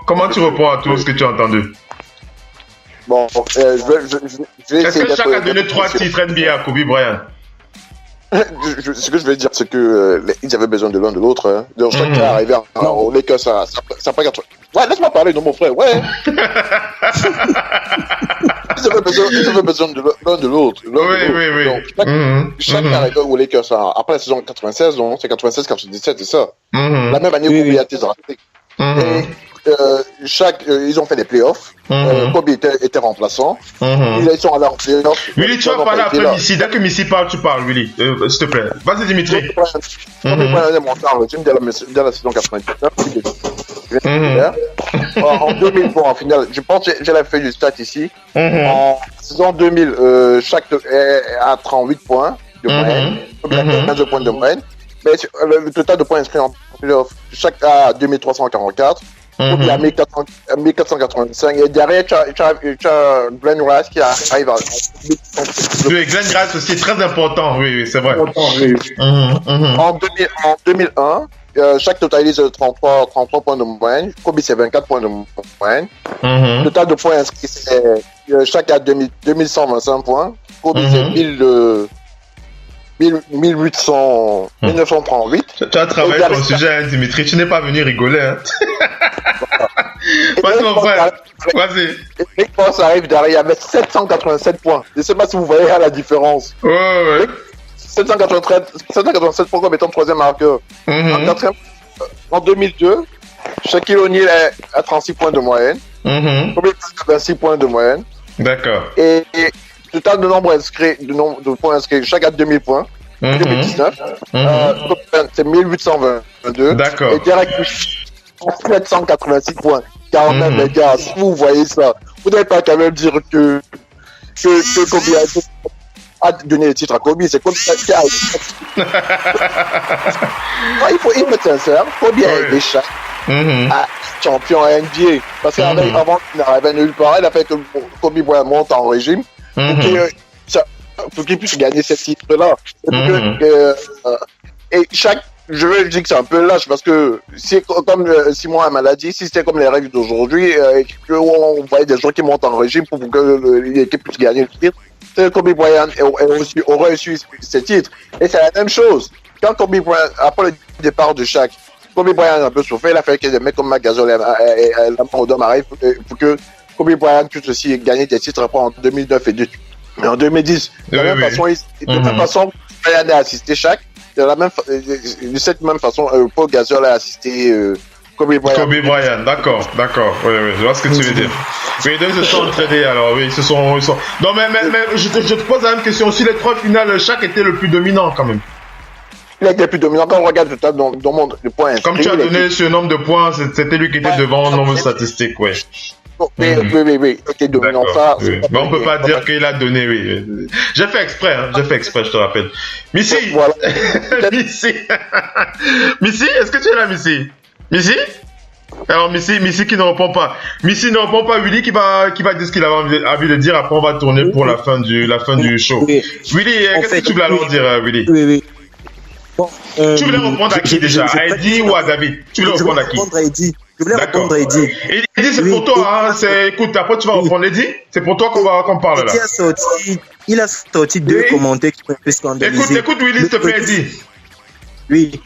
Comment tu réponds à tout ce que tu as entendu? Bon, je vais Est-ce que chacun a donné 3 titres NBA à Kobe Bryant? Ce que je vais dire, c'est que ils avaient besoin de l'un de l'autre. Hein. Donc, chacun est arrivé au Lakers, ça pas 80. Ouais, laisse-moi parler, non, mon frère, ouais. Ils avaient besoin de l'un de l'autre. Oui. Donc, chacun est arrivé au Lakers après la saison 96, donc c'est 96-97, c'est ça. La même année où Kobe a été drafté. Ils ont fait des playoffs. Kobe était remplaçant. Ils sont allés en playoffs. Willy, tu vas parler après Missy. Dès que Missy parle, tu parles, Willy. S'il te plaît. Vas-y, Dimitri. Kobe Bryant est monté en régime dès la saison 99. En 2000, en finale, je pense que j'ai la feuille du stat ici. En saison 2000, chaque est à 38 points de moyenne. 15 points de moyenne. Mais le total de points inscrits en playoff, chaque à 2344. Kobe à 1485. Et derrière, tu as Glenn Rice qui arrive à. Oui, Glenn Rice aussi est très important. Oui, c'est vrai. En 2001, chaque totalise 33 points de moyenne. Kobe, c'est 24 points de moyenne. Le total de points inscrits, c'est chaque à 2125 points. Kobe, c'est 1938. Tu as travaillé sur le sujet, hein, Dimitri. Tu n'es pas venu rigoler. Hein. Vas-y, mon frère. Vas-y. Rick Ross arrive derrière. Il y avait 787 points. Je ne sais pas si vous voyez la différence. Ouais. 787 points comme étant troisième marqueur. En 2002, Shaquille O'Neal est à 36 points de moyenne. Kobe a 26 points de moyenne. D'accord. Et total de nombre inscrit, de points inscrits, chaque à 2000 points. 2019. C'est 1822. D'accord. Et Derek 786 points. Quand même, les gars, si vous voyez ça, vous n'allez pas quand même dire que Kobe a donné le titre à Kobe. C'est Kobe qui a. Il faut être sincère. Kobe a aidé Shaq à champion à NBA. Parce qu'avant qu'il n'arrivait nulle part, il a fait que Kobe Bryant monte en régime. Pour qu'il puisse gagner ce titre-là. Et chaque. Je veux dire que c'est un peu lâche parce que c'est comme Simon m'a dit, si c'était comme les règles d'aujourd'hui, qu'on voyait des gens qui montent en régime pour que l'équipe puisse gagner le titre, Kobe Bryant aurait reçu ce titre. Et c'est la même chose. Quand Kobe Bryant, après le départ de Shaq, Kobe Bryant a un peu souffert, il a fait que des mecs comme McGasol et Lamar Odom arrivent pour que Kobe Bryant puisse aussi gagner des titres après en 2009 et 2010. Mais en 2010, de la même façon, Bryant a assisté Shaq. De cette même façon, Paul Gasol a assisté Kobe Bryant. D'accord. Oui, je vois ce que tu veux dire. Oui, donc ils se sont entraînés alors, oui, ils sont... Non, mais je te pose la même question. Si les 3 finales, chaque était le plus dominant quand même. Il a été le plus dominant. Quand on regarde le total de points inscrits... Comme tu as donné ce nombre de points, c'était lui qui était devant le nombre statistique, oui. Oui, il était dominant. Ça, oui. Mais on peut pas dire qu'il a donné, oui. J'ai fait exprès, je te rappelle. Missy, voilà. Missy, est-ce que tu es là, Missy? Alors Missy qui ne répond pas. Missy ne répond pas. Willy qui va dire ce qu'il avait envie de dire. Après on va tourner pour la fin du show. Oui. Willy, qu'est-ce que tu voulais alors dire, Willy? Oui. Bon, tu voulais répondre à qui déjà? À Eddie ou à David? Tu voulais répondre à qui? Je voulais répondre à Eddie. Eddie, c'est pour toi, hein. Écoute, après tu vas répondre Eddie. C'est pour toi qu'on parle là. Il a sorti 2 commentaires qui m'ont un peu scandalisé. Écoute Willy, s'il te plaît, Eddie. Oui.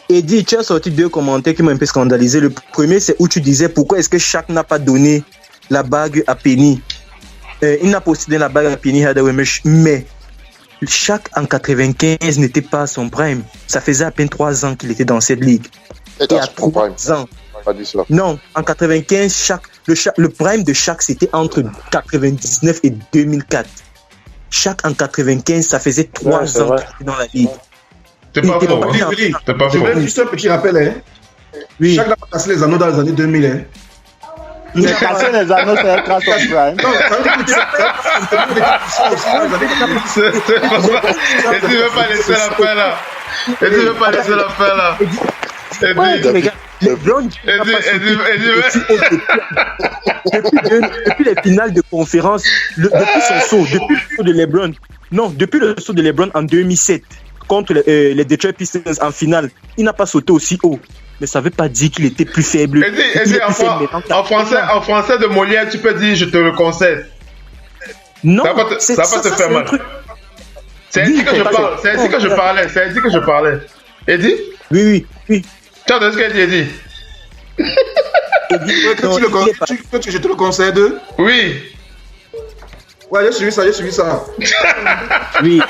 Eddie, tu as sorti 2 commentaires qui m'ont un peu scandalisé. Le premier, c'est où tu disais pourquoi est-ce que Shaq n'a pas donné la bague à Penny. Il n'a pas aussi donné la bague à Penny Hardaway, mais Shaq en 95 n'était pas à son prime. Ça faisait à peine 3 ans qu'il était dans cette ligue. Et à 3 ans. Non, en 95, le prime de Shaq, c'était entre 99 et 2004. Shaq en 95, ça faisait 3 ans qu'il était dans la ligue. C'est pas faux. C'est pas faux. Juste un petit rappel, hein. Oui. Shaq n'a pas cassé les anneaux dans les années 2000, hein. Il a cassé les anneaux, c'est un crash of prime. Et tu veux pas laisser la fin là. Depuis les finales de conférence, depuis son saut, depuis le saut de LeBron, depuis le saut de LeBron en 2007 contre les Detroit Pistons en finale, il n'a pas sauté aussi haut. Mais ça ne veut pas dire qu'il était plus faible. En français de Molière, tu peux dire je te le concède. Non, ça va pas te faire mal. C'est ainsi que je parlais. Eddie? Oui. Tu as entendu ce qu'Eddie dit? Que je te le concède? Oui. Ouais, j'ai suivi ça. Oui.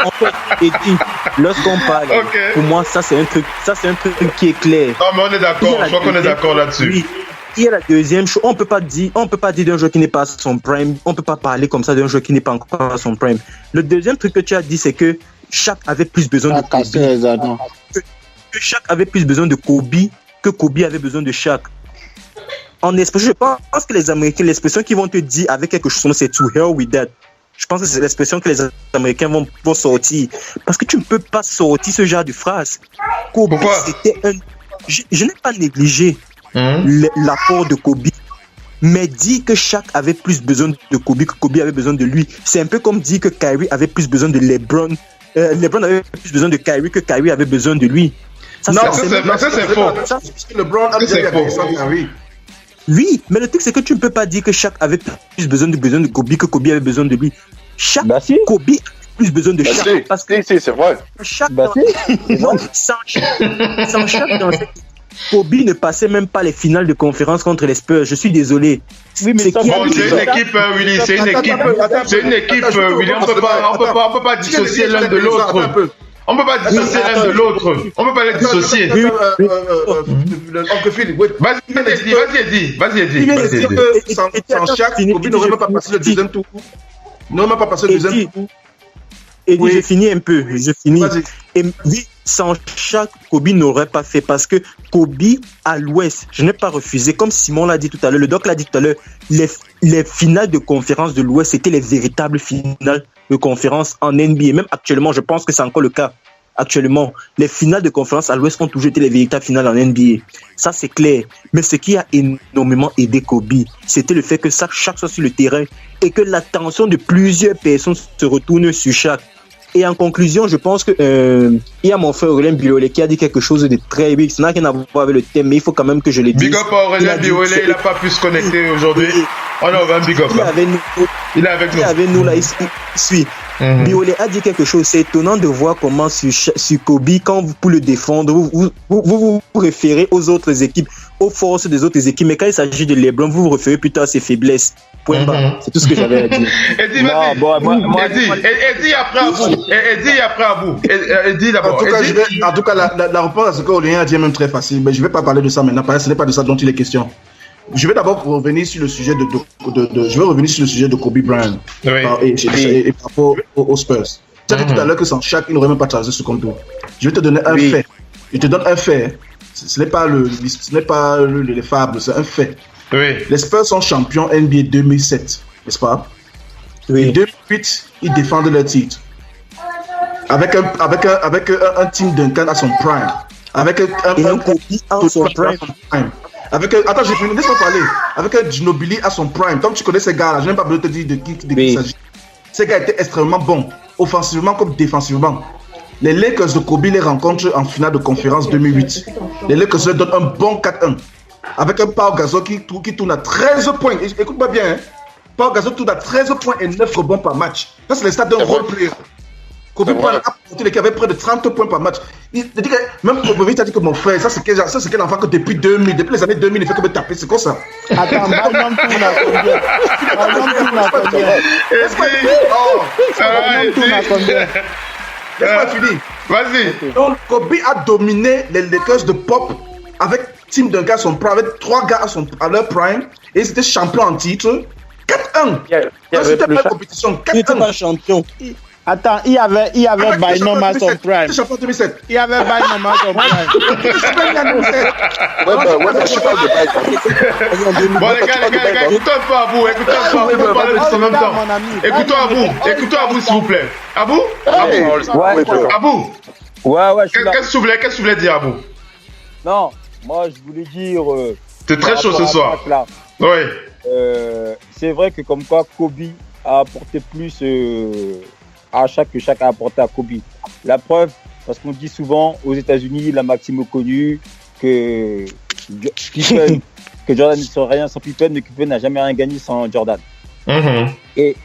En fait, Eddie, lorsqu'on parle, pour moi, ça c'est un truc qui est clair. Non, mais on est d'accord. Je crois qu'on est d'accord là-dessus. Oui. Il y a la deuxième chose. On peut pas dire d'un joueur qui n'est pas à son prime. On peut pas parler comme ça d'un joueur qui n'est pas encore à son prime. Le deuxième truc que tu as dit, c'est que Shaq avait plus besoin de Kobe. Que Shaq avait plus besoin de Kobe que Kobe avait besoin de Shaq. Je pense que les Américains, l'expression qu'ils vont te dire avec quelque chose, c'est to hell with that. Je pense que c'est l'expression que les Américains vont sortir. Parce que tu ne peux pas sortir ce genre de phrase. Kobe, pourquoi? Je n'ai pas négligé l'apport de Kobe, mais dire que Shaq avait plus besoin de Kobe que Kobe avait besoin de lui, c'est un peu comme dire que Kyrie avait plus besoin de LeBron. LeBron avait plus besoin de Kyrie que Kyrie avait besoin de lui. Ça c'est faux. LeBron a déjà Kyrie. Oui, mais le truc c'est que tu ne peux pas dire que Shaq avait plus besoin de Kobe que Kobe avait besoin de lui. Kobe a plus besoin de Shaq parce que c'est vrai. Shaq sans Shaq dans cette Kobe ne passait même pas les finales de conférence contre les Spurs. Je suis désolé. Oui, mais c'est une équipe, Willy. C'est une équipe, Willy. On peut pas dissocier l'un de l'autre. On peut pas dissocier l'un de l'autre. On peut pas les dissocier. Oncle Phil, vas-y, Eddie. Sans Shaq, Kobe n'aurait même pas passé le deuxième tour. Et je finis un peu. Et oui, sans Shaq, Kobe n'aurait pas fait parce que Kobe à l'Ouest, je n'ai pas refusé, comme Simon l'a dit tout à l'heure, le doc l'a dit tout à l'heure, les finales de conférence de l'Ouest, c'était les véritables finales de conférence en NBA. Même actuellement, je pense que c'est encore le cas. Actuellement, les finales de conférence à l'Ouest ont toujours été les véritables finales en NBA. Ça, c'est clair. Mais ce qui a énormément aidé Kobe, c'était le fait que Shaq soit sur le terrain et que l'attention de plusieurs personnes se retourne sur Shaq. Et en conclusion, je pense que il y a mon frère Aurélien Biolay qui a dit quelque chose de très big. Ça n'a rien à voir avec le thème, mais il faut quand même que je le dise. Big up à Aurélien Biolay, il n'a pas pu se connecter aujourd'hui. On a un big up. Il est avec nous là, il suit. Biolay a dit quelque chose. C'est étonnant de voir comment sur Kobe, quand vous pour le défendre, vous référez aux autres équipes, aux forces des autres équipes. Mais quand il s'agit de LeBron, vous référez plutôt à ses faiblesses. Point barre. C'est tout ce que j'avais à dire. Eddie, Eddie après à vous. Eddie d'abord. En tout cas, la réponse à ce qu'Aurélien a dit est même très facile. Mais je ne vais pas parler de ça maintenant, parce que ce n'est pas de ça dont il est question. Je vais d'abord revenir sur le sujet de Kobe Bryant et par rapport aux Spurs. Tu as dit tout à l'heure que sans Shaq, il n'aurait même pas traversé ce contour. Je vais te donner un fait. Je te donne un fait. Ce n'est pas les fables, c'est un fait. Oui. Les Spurs sont champions NBA 2007, n'est-ce pas? Oui. En 2008, ils défendent leur titre. Avec un team Duncan à son prime. Avec un Kobe à son prime. Attends, j'ai fini, laisse-moi parler. Avec un Ginobili à son prime. Comme tu connais ces gars-là, je n'ai pas besoin de te dire de qui il s'agit. Ces gars étaient extrêmement bons, offensivement comme défensivement. Les Lakers de Kobe les rencontrent en finale de conférence 2008. Les Lakers leur donnent un bon 4-1. Avec un Pau Gasol qui tourne à 13 points. Écoute-moi bien, hein. Pau Gasol tourne à 13 points et 9 rebonds par match. Ça, c'est les stats d'un role player. Kobe Bryant a porté l'équipe avec près de 30 points par match. Il dit que même Popovich a dit que mon frère, ça c'est quel enfant que depuis 2000, depuis les années 2000, il fait que me taper, c'est comme ça. Attends, Bynum tourne à combien? Bynum tourne à combien? Tourne à combien? Laisse-moi finir. Vas-y. Donc Kobe a dominé les Lakers de Pop avec Tim Duncan, son prime, avec 3 gars à leur prime, et ils étaient champions en titre. 4-1. C'était pas une compétition. 4-1. Il était pas champion. Attends, il y avait Bynum à son prime. Il champion 2007. Il y avait Bynum à son prime. Bon, les gars, écoutez un peu Abou, on peut parler en même temps. Écoutez Abou, s'il vous plaît. Abou? Abou? Ouais, je suis là. Qu'est-ce que tu voulais dire, Abou? Non, moi, je voulais dire... T'es très chaud ce soir. Oui. C'est vrai que comme quoi, Kobe a apporté plus... que chaque a apporté à Kobe. La preuve, parce qu'on dit souvent aux États-Unis, la maxime connue, que Jordan ne serait rien sans Pippen, mais Pippen n'a jamais rien gagné sans Jordan. Et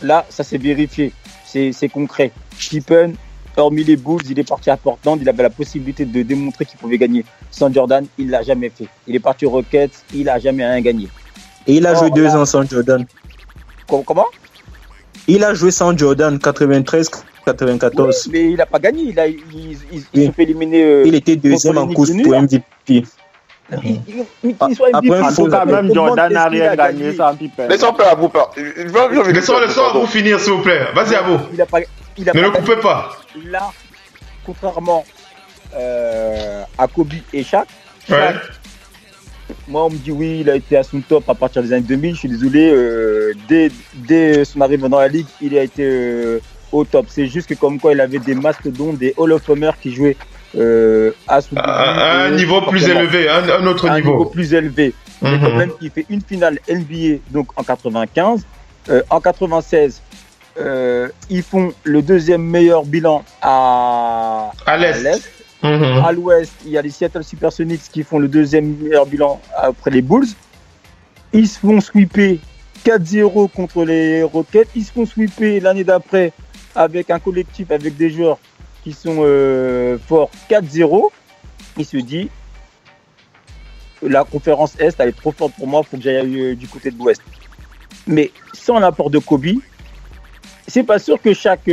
là, ça s'est vérifié. C'est concret. Pippen, hormis les Bulls, il est parti à Portland, il avait la possibilité de démontrer qu'il pouvait gagner. Sans Jordan, il ne l'a jamais fait. Il est parti aux Rockets, il n'a jamais rien gagné. Et il a joué 2 ans sans Jordan. Comment? Il a joué sans Jordan, 93-94. Oui, mais il n'a pas gagné. Il se fait éliminer. Il était 2e en course pour MVP. Après, en tout cas, même Jordan n'a rien gagné sans Pippen. Laissons faire Abou. Laissons Abou finir, s'il vous plaît. Vas-y, Abou. Ne le coupez pas. Là, contrairement à Kobe et Shaq, moi, on me dit oui, il a été à son top à partir des années 2000. Je suis désolé, dès son arrivée dans la ligue, il a été au top. C'est juste que comme quoi, il avait des mastodontes, des Hall of Famers qui jouaient à son un niveau plus élevé, un autre niveau. Un niveau plus élevé. Mais quand même, il fait une finale NBA donc en 95. En 96, ils font le 2e meilleur bilan à l'Est. À l'ouest, il y a les Seattle Supersonics qui font le 2e meilleur bilan après les Bulls. Ils se font sweeper 4-0 contre les Rockets. Ils se font sweeper l'année d'après avec un collectif, avec des joueurs qui sont forts 4-0. Il se dit, la conférence Est, elle est trop forte pour moi, il faut que j'aille du côté de l'Ouest. Mais sans l'apport de Kobe, c'est pas sûr que chaque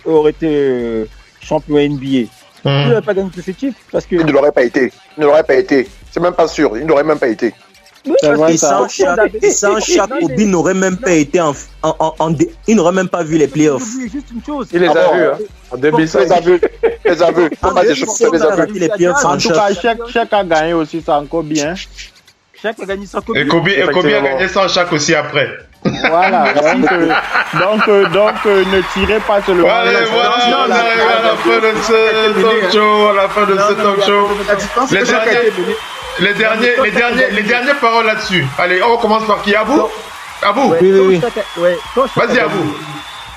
aurait été... champion NBA. Il n'aurait pas gagné tous ses titres parce que... Il ne l'aurait pas été. C'est même pas sûr. Il n'aurait même pas été. Et sans Shaq, Kobe n'aurait même pas été il n'aurait même pas vu les playoffs. Juste une chose. Il les a vus, hein. En 2016. Il les a vus. En tout cas, Shaq a gagné aussi sans Kobe. Shaq a gagné sans Kobe. Et Kobe a gagné sans Shaq aussi après. Voilà, donc ne tirez pas sur le Allez, voilà, on arrive à la fin de ce talk show, Les dernières paroles là-dessus. Allez, on commence par qui? Abou? Oui. Vas-y, Abou.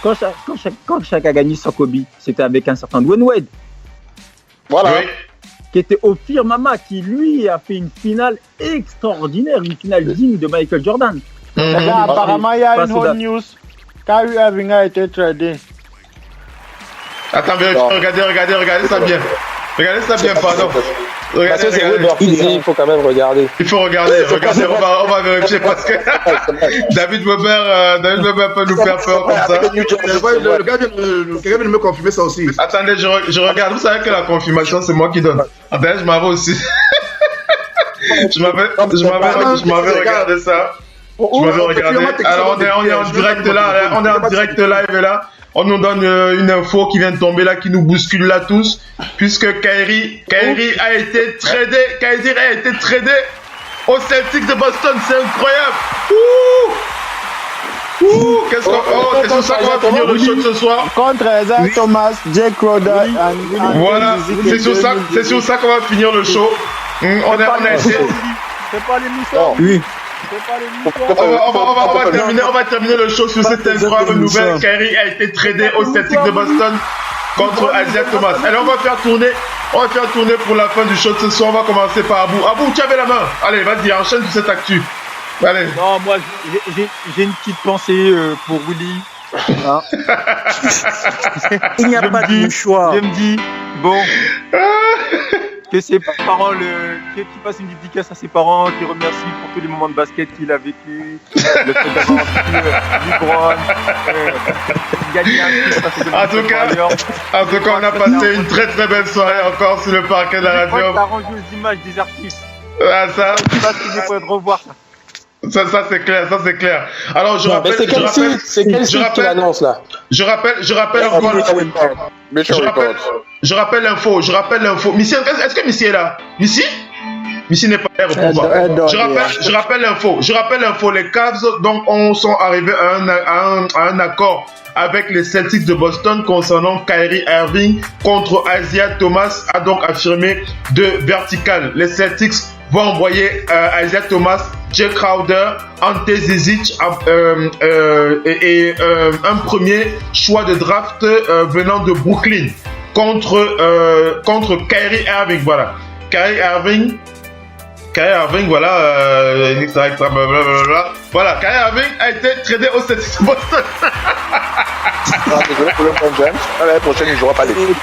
Quand Shaq a gagné sans Kobe, c'était avec un certain Dwayne Wade. Voilà. Oui. Qui était au Firmama, qui lui a fait une finale extraordinaire, une finale digne de Michael Jordan. Là, apparemment, il y a une hot news. Kyrie Irving a été tradé. Attends, regardez ça bien. Regardez ça bien, pardon. Il faut quand même regarder. Il faut regarder, on va vérifier parce que David Weber peut nous faire peur comme ça. Le gars vient de me confirmer ça aussi. Attendez, je regarde. Vous savez que la confirmation, c'est moi qui donne. Attendez, je m'en vais aussi. Je m'avais regardé ça. Je m'avais regardé. Alors, on est en direct là. On est en direct live là. On nous donne une info qui vient de tomber là, qui nous bouscule là tous, puisque Kyrie a été tradé aux Celtics de Boston. C'est incroyable. Qu'est-ce qu'on... c'est sur ça qu'on va finir le show de ce soir. Contre Isaiah Thomas, Jake Crowder. Voilà, c'est sur ça qu'on va finir le show. On a essayé. C'est pas l'émission. Oui. On va terminer le show sur cette incroyable nouvelle. Kyrie a été tradé aux Celtics de Boston contre Isaiah Thomas. Allez, on va faire tourner pour la fin du show de ce soir. On va commencer par Abou. Abou, tu avais la main. Allez, vas-y, enchaîne sur cette actu. Allez. Non, moi, j'ai une petite pensée pour Willy. Hein? Il n'y a pas de choix. Je me dis, bon, que ses parents, qu'il fasse une dédicace à ses parents, qu'il remercie pour tous les moments de basket qu'il a vécu, le fait d'avoir LeBron, gagner un titre. En tout cas, on a passé une très très belle soirée encore sur le parquet de la radio. T'as rendu aux images des artistes. Ah, ça. Je sais pas si vous pouvez revoir ça. Ça c'est clair. Alors je rappelle, c'est quel site qui l'annonce là? Je rappelle encore. Je rappelle l'info. Missy, est-ce que Missy est là? Missy n'est pas là, répond pas. Je rappelle l'info. Les Cavs donc sont arrivés à un accord avec les Celtics de Boston concernant Kyrie Irving contre Isaiah Thomas, a donc affirmé de vertical. Les Celtics vont envoyer Isaiah Thomas, Jay Crowder, Ante Zizic et un premier choix de draft venant de Brooklyn contre Kyrie Irving. Voilà. Kyrie Irving, voilà, blablabla. Voilà, Kyrie Irving a été tradé au Celtics de Boston. Désolé pour le LeBron James. L'année prochaine, il ne jouera pas les filles.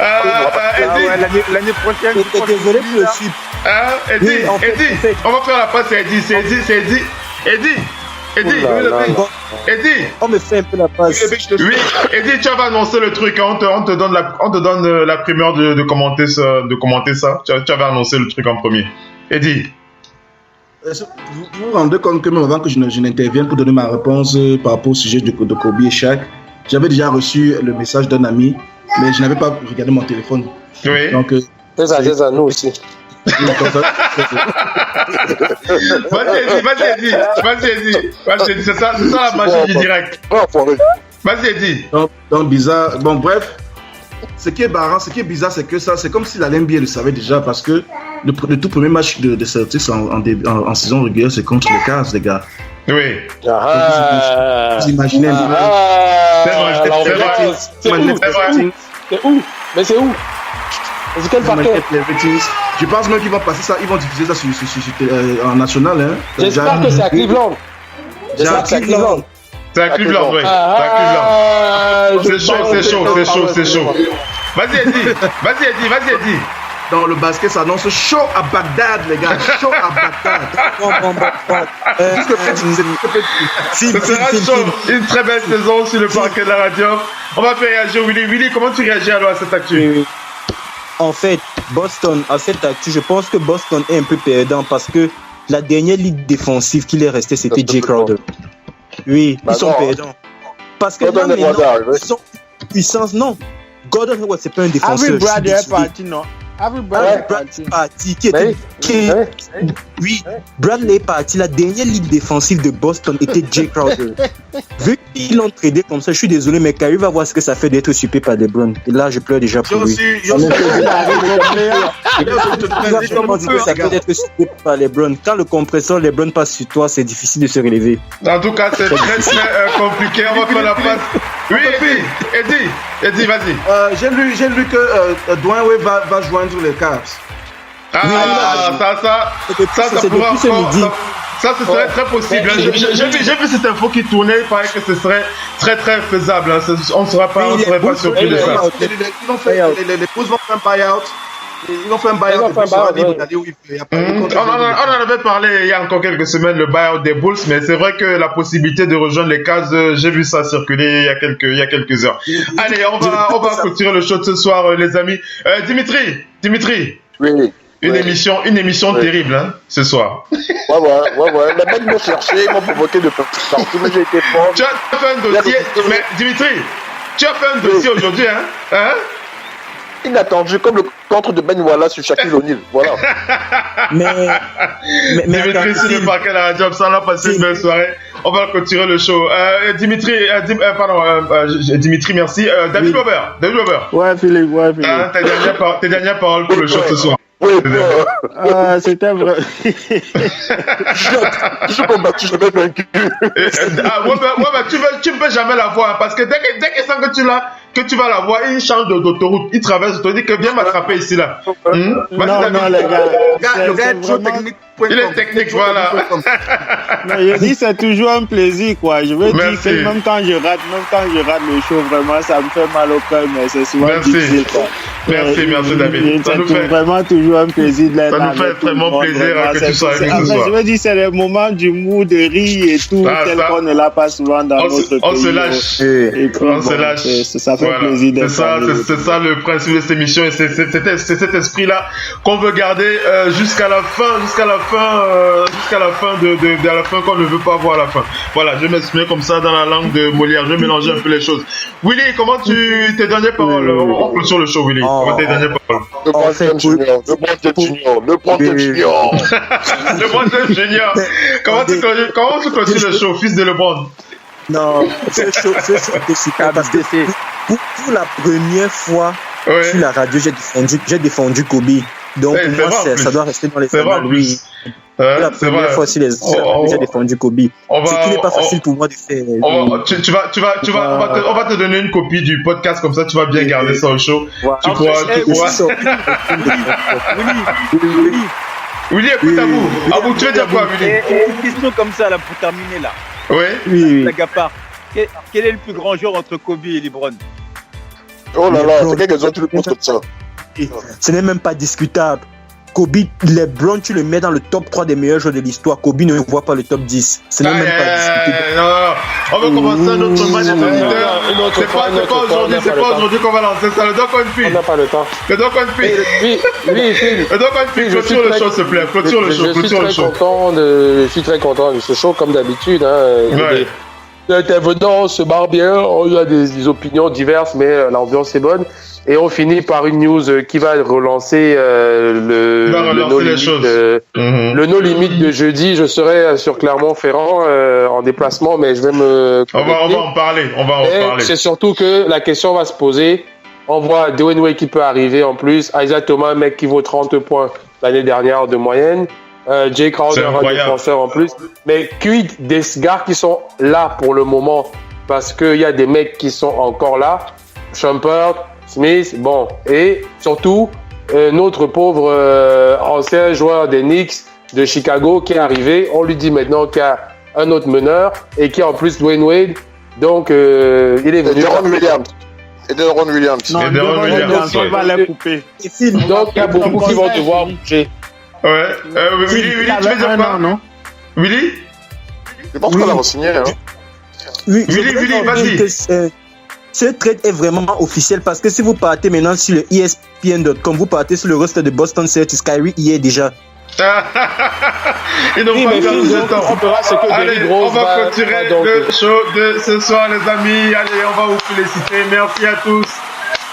L'année prochaine, désolé pour le sud. Eddie, on va faire la passe à Eddie. C'est Eddie. On me fait un peu la passe. Oui, Eddie, tu vas annoncer le truc. On te donne la primeur de commenter ça. Tu vas annoncer le truc en premier. Eddie. Vous vous rendez compte que même avant que je n'intervienne pour donner ma réponse par rapport au sujet de Kobe et Shaq, j'avais déjà reçu le message d'un ami, mais je n'avais pas regardé mon téléphone. Oui. Donc, c'est ça, nous aussi. Vas-y, Eddie. C'est ça la magie du direct. Vas-y, Eddie. Donc bizarre. Bon, bref. Ce qui est barrant, ce qui est bizarre, c'est que ça, c'est comme si la NBA le savait déjà, parce que le tout premier match de Celtics en saison régulière, c'est contre les Cavs, les gars. Oui. Vous imaginez un peu. C'est où? Mais c'est où? C'est quel parquet? Je pense même qu'ils vont passer ça, ils vont diffuser ça en national. Hein. J'espère que c'est à Cleveland. C'est à Cleveland, oui. C'est chaud. Vas-y, Eddie. Dans le basket, ça annonce chaud à Bagdad, les gars. Chaud à Bagdad. Ce sera chaud. Une très belle saison sur le parquet de la radio. On va faire réagir Willy. Willy, comment tu réagis alors à cette actu? En fait, Boston, à cette actu, je pense que Boston est un peu perdant parce que la dernière ligne défensive qu'il est resté, c'était Jay Crowder. Oui, ils sont perdants. Parce que là, maintenant, ils sont puissance. Non, Gordon Hayward, c'est pas un défenseur. Avery Bradley est parti, non? Oui, Bradley est parti. La dernière ligne défensive de Boston était Jay Crowder. Vu qu'ils l'ont tradé comme ça, je suis désolé, mais Kyrie va voir ce que ça fait d'être super par LeBron. Et là, je pleure déjà pour lui. Comment dire que ça peut être super par LeBron. Quand le compresseur LeBron passe sur toi, c'est difficile de se relever. En tout cas, c'est très compliqué. On va faire la passe. Oui, Eddie, vas-y. J'ai lu que Dwayne Wade va joindre les Cavs. Ça pourra encore. Ça, ce serait très possible. J'ai vu cette info qui tournait. Il paraît que ce serait très très faisable. On ne serait pas surpris de ça. Les Bulls vont faire un buyout. Ils vont faire un buyout. On en avait parlé il y a encore quelques semaines, le buyout des Bulls, mais c'est vrai que la possibilité de rejoindre les Cavs, j'ai vu ça circuler il y a quelques heures. Allez, on va clôturer le show de ce soir, les amis. Dimitri. Oui. Une émission terrible, hein, ce soir. Ouais. Les mecs m'ont cherché, ils m'ont provoqué de partout, mais j'ai été fort. Tu as fait un dossier, mais Dimitri, tu as fait un dossier aujourd'hui, hein? Inattendu, comme le contre de Ben Wallace sur Shaquille O'Neal, voilà. mais Dimitri, sur le parquet de la radio, ça, on a passé une belle soirée. On va clôturer le show. Dimitri, merci. David Weber. Ouais, Philippe. Tes dernières paroles pour le show ce soir. Oui, c'était vrai. Je suis combattu, je vais vaincu. Tu ne peux jamais la voir, parce que dès qu'il sent que que tu vas la voir, il change d'autoroute, il traverse l'autoroute, il dit que viens m'attraper ici là. Non, les gars, le gars est trop technique. Il est technique, voilà. Non, je dis c'est toujours un plaisir, quoi. Je veux dire que même quand je rate le show, vraiment, ça me fait mal au cœur, mais c'est souvent difficile, quoi. Merci David. Ça nous fait vraiment toujours un plaisir de l'être. Ça nous fait vraiment plaisir que tu sois avec nous ce soir. Je veux dire, c'est les moments d'humour, de rire et tout, tel qu'on ne l'a pas souvent dans notre pays. On se lâche. On se lâche. Ça fait plaisir d'être c'est ça le principe de cette émission et c'est cet esprit-là qu'on veut garder jusqu'à la fin qu'on ne veut pas voir la fin. Voilà, je vais m'exprimer comme ça dans la langue de Molière, je vais mélanger un peu les choses. Willy, comment tes dernières paroles? On clôt sur le show, Willy. Comment tes dernières paroles? Le Brandon Junior. Comment tu clôtures le show, fils de LeBron? Non, ce show était super parce que pour la première fois sur la radio, j'ai défendu Kobe. Donc pour moi, ça doit rester dans les annales, oui. La première fois sur j'ai défendu Kobe. Ce qui n'est pas facile pour moi de faire. On va te donner une copie du podcast, comme ça tu vas bien garder ça au show. Tu pourras. Willy, écoute Abou, tu veux dire quoi, Willy? Une question comme ça là pour terminer là. Oui. La Gapard. Quel est le plus grand joueur entre Kobe et LeBron? Oh là là, c'est quelques-uns tu le montres comme ça. Ce n'est même pas discutable. Kobe, LeBron, tu le mets dans le top 3 des meilleurs joueurs de l'histoire. Kobe ne voit pas le top 10. Ce n'est même pas discutable. Non. On va commencer un autre match des auditeurs. C'est pas aujourd'hui qu'on va lancer ça. Le Doc on Fil. On n'a pas le temps. Le Doc on Fil. Le Doc on Fil, clôture le show, s'il te plaît. Clôture le show. Je suis très content de ce show, comme d'habitude. Les intervenants se marrent bien. Il y a des opinions diverses, mais l'ambiance est bonne. Et on finit par une news qui va relancer le no limite de jeudi. Je serai sur Clermont-Ferrand en déplacement, mais je vais me. On va en parler. C'est surtout que la question va se poser. On voit Dwayne Wade qui peut arriver en plus. Isaiah Thomas, un mec qui vaut 30 points l'année dernière de moyenne. Jay Crowder, un défenseur en plus. Mais quid des gars qui sont là pour le moment, parce qu'il y a des mecs qui sont encore là. Shumpert, Smith, bon, et surtout notre pauvre ancien joueur des Knicks de Chicago qui est arrivé. On lui dit maintenant qu'il y a un autre meneur et qui est en plus Dwayne Wade. Donc il est venu. Et Deron Williams. Non, Deron Williams, on va les couper. Donc il y a beaucoup qui vont devoir bouger. Ouais. Willy, tu veux dire quoi? Non. Willy? Je pense qu'on l'a re-signé. Willy, vas-y. Ce trade est vraiment officiel parce que si vous partez maintenant sur le ESPN.com, vous partez sur le roster de Boston Celtics, Kyrie y est déjà. Ils n'ont pas perdu de temps. Allez, on va clôturer le show de ce soir, les amis. Allez, on va vous féliciter. Merci à tous.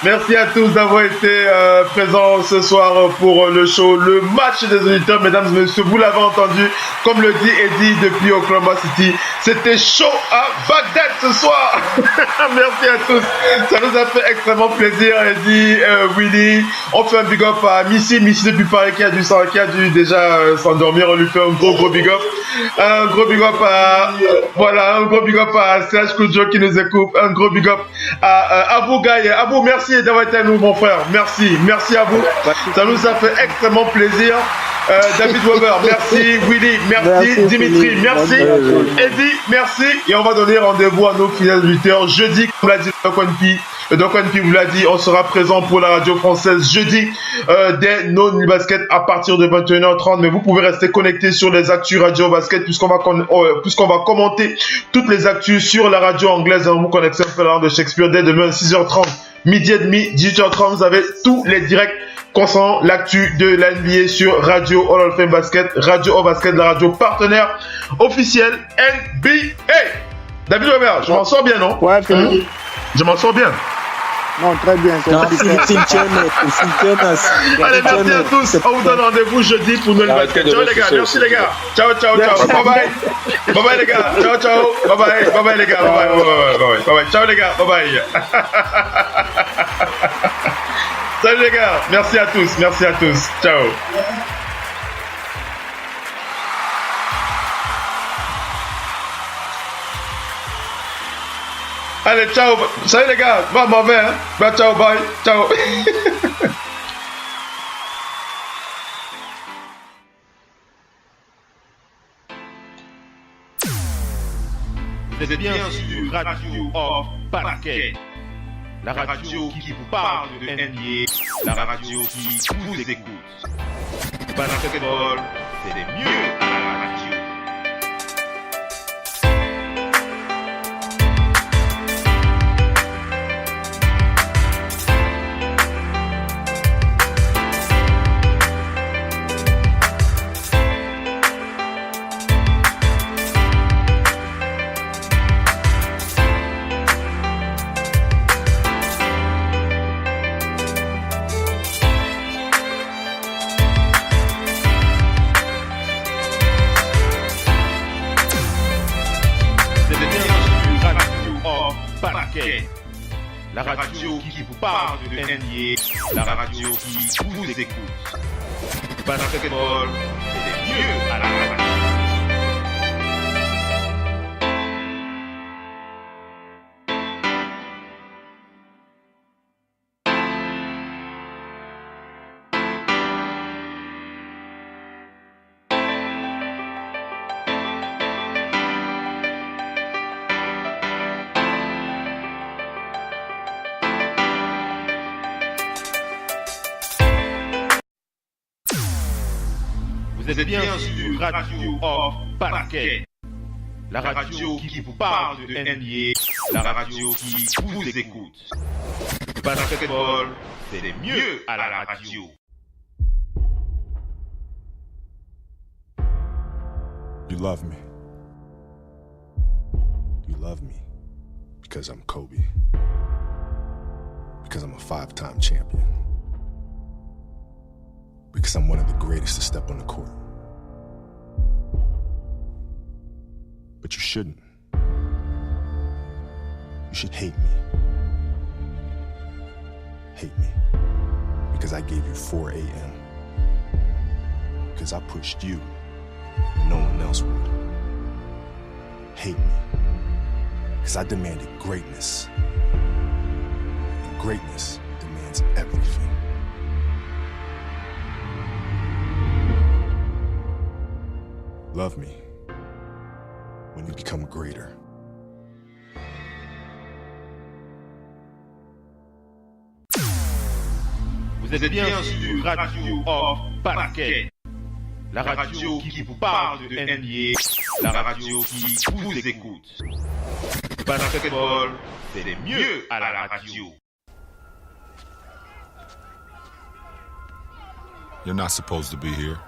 Merci à tous d'avoir été présents ce soir pour le show, le match des auditeurs, mesdames et messieurs. Vous l'avez entendu, comme le dit Eddie depuis Oklahoma City, c'était chaud à Bagdad ce soir. Merci à tous. Ça nous a fait extrêmement plaisir, Eddie, Willy. On fait un big up à Missy depuis Paris qui a dû déjà s'endormir. On lui fait un gros big up. Un gros big up à Serge Koudjo qui nous écoute. Un gros big up à Abou Gaye. Abou, merci d'avoir été à nous, mon frère. Merci à vous. Ça nous a fait extrêmement plaisir. David Weber, merci. Willy, merci. Dimitri, merci. Eddie, merci. Et on va donner rendez-vous à nos fidèles auditeurs jeudi, comme l'a dit le Doc One P vous l'a dit, on sera présent pour la radio française jeudi dès No Nil Basket à partir de 21h30. Mais vous pouvez rester connectés sur les actus radio basket puisqu'on va commenter toutes les actus sur la radio anglaise. Vous connectez un peu la langue de Shakespeare dès demain 6h30, midi et demi, 18h30. Vous avez tous les directs concernant l'actu de la NBA sur Radio Hall of Fame Basket, Radio Hall Basket, la radio partenaire officielle NBA. David Weber, je m'en sors bien, non? Ouais, je m'en sors bien. Non, très bien. Allez, merci à tous. On vous donne rendez-vous jeudi pour nos basket. Ciao les gars, merci les gars. Ciao. Bye bye les gars. Ciao. Bye les gars. Bye. Ciao les gars. Bye. Salut les gars. Merci à tous. Ciao. Allez, ciao. Salut les gars. Bah, mauvais, hein. Bah, ciao, bye. Ciao. Vous êtes bien sur Radio Off Basket. La radio qui vous parle de NBA. La radio qui vous écoute. Basketball, c'est les mieux à la radio. La radio qui vous parle de NBA, la radio qui vous écoute. Basketball, c'est les mieux à la radio. Vous êtes bien sur Radio Off Basket. La radio qui vous parle de NBA, la radio qui vous écoute. Basketball, c'est les mieux à la radio. You love me. You love me because I'm Kobe. Because I'm a 5-time champion. Because I'm one of the greatest to step on the court. But you shouldn't. You should hate me. Hate me. Because I gave you 4 a.m. Because I pushed you when no one else would. Hate me. Because I demanded greatness. And greatness demands everything. Love me when you become greater. Vous êtes bien sur Radio Off Basket. La radio qui vous parle de NBA, la radio qui vous écoute. Basketball, c'est les mieux à la radio. You're not supposed to be here.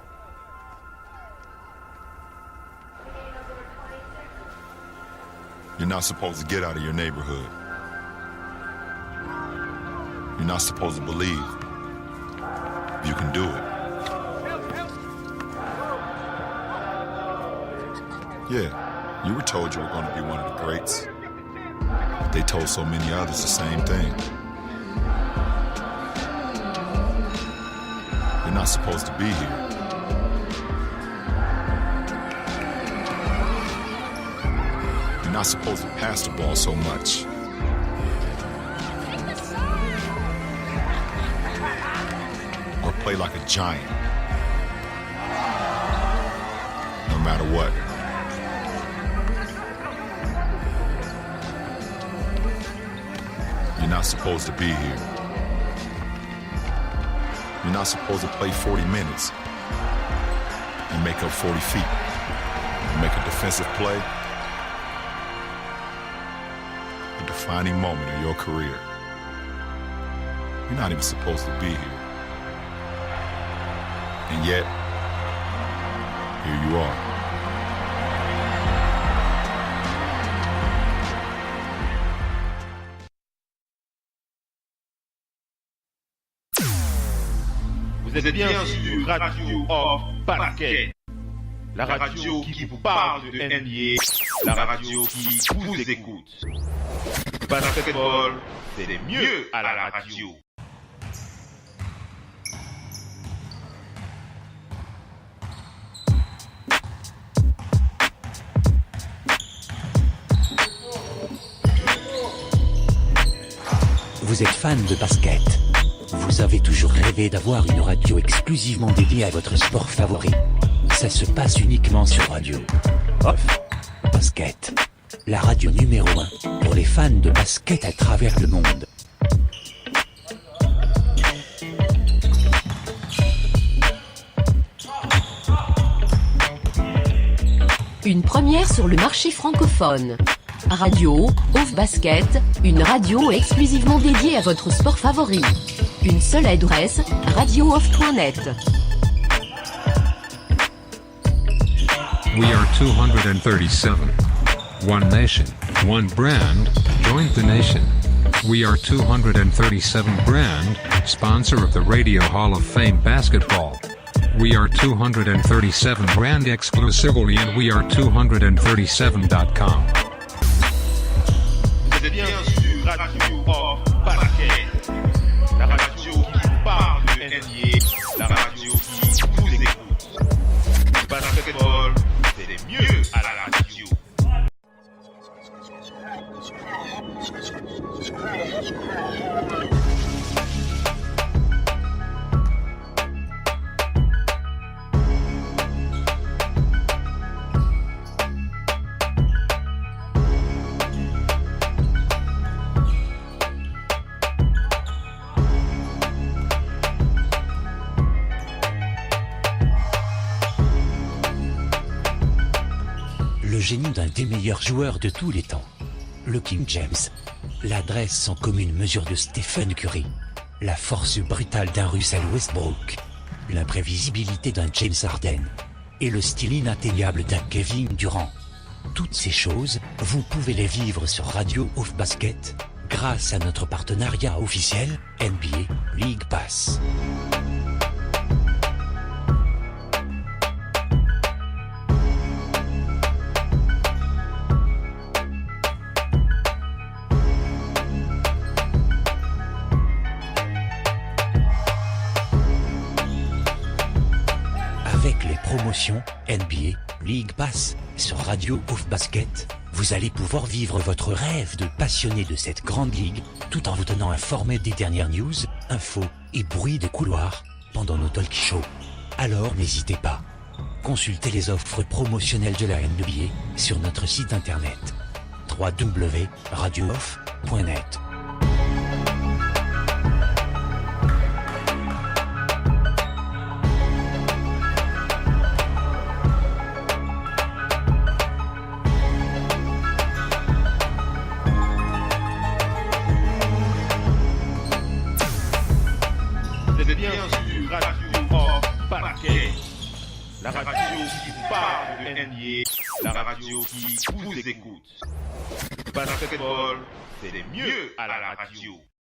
You're not supposed to get out of your neighborhood. You're not supposed to believe you can do it. Yeah, you were told you were going to be one of the greats. But they told so many others the same thing. You're not supposed to be here. You're not supposed to pass the ball so much. Or play like a giant. No matter what. You're not supposed to be here. You're not supposed to play 40 minutes and make up 40 feet and make a defensive play. A defining moment in your career. You're not even supposed to be here. And yet, here you are. Vous êtes bien sur Radio Off Basket. La radio qui vous parle de NBA, la radio qui vous écoute. Basketball, c'est les mieux à la radio. Vous êtes fan de basket. Vous avez toujours rêvé d'avoir une radio exclusivement dédiée à votre sport favori. Ça se passe uniquement sur Radio Off Basket. La radio numéro 1 pour les fans de basket à travers le monde. Une première sur le marché francophone. Radio Off Basket, une radio exclusivement dédiée à votre sport favori. Une seule adresse, radiooff.net. We are 237. One nation, one brand, join the nation. We are 237 brand, sponsor of the Radio Hall of Fame basketball. We are 237 brand exclusively and we are 237.com. C'est bien sûr Radio Off Basket, la radio qui parle de NBA, la radio qui vous écoute. Basketball, c'est les mieux à la radio. Le génie d'un des meilleurs joueurs de tous les temps. Le King James. L'adresse sans commune mesure de Stephen Curry. La force brutale d'un Russell Westbrook. L'imprévisibilité d'un James Harden. Et le style inatteignable d'un Kevin Durant. Toutes ces choses, vous pouvez les vivre sur Radio Off Basket, grâce à notre partenariat officiel NBA League Pass. Avec les promotions NBA League Pass sur Radio Off Basket, vous allez pouvoir vivre votre rêve de passionné de cette grande ligue tout en vous tenant informé des dernières news, infos et bruits de couloir pendant nos talk shows. Alors n'hésitez pas. Consultez les offres promotionnelles de la NBA sur notre site internet www.radiooff.net. C'est bien sûr Radio Off Basket, la radio qui parle de NBA, la radio qui vous écoute. Basketball, c'est les mieux à la radio.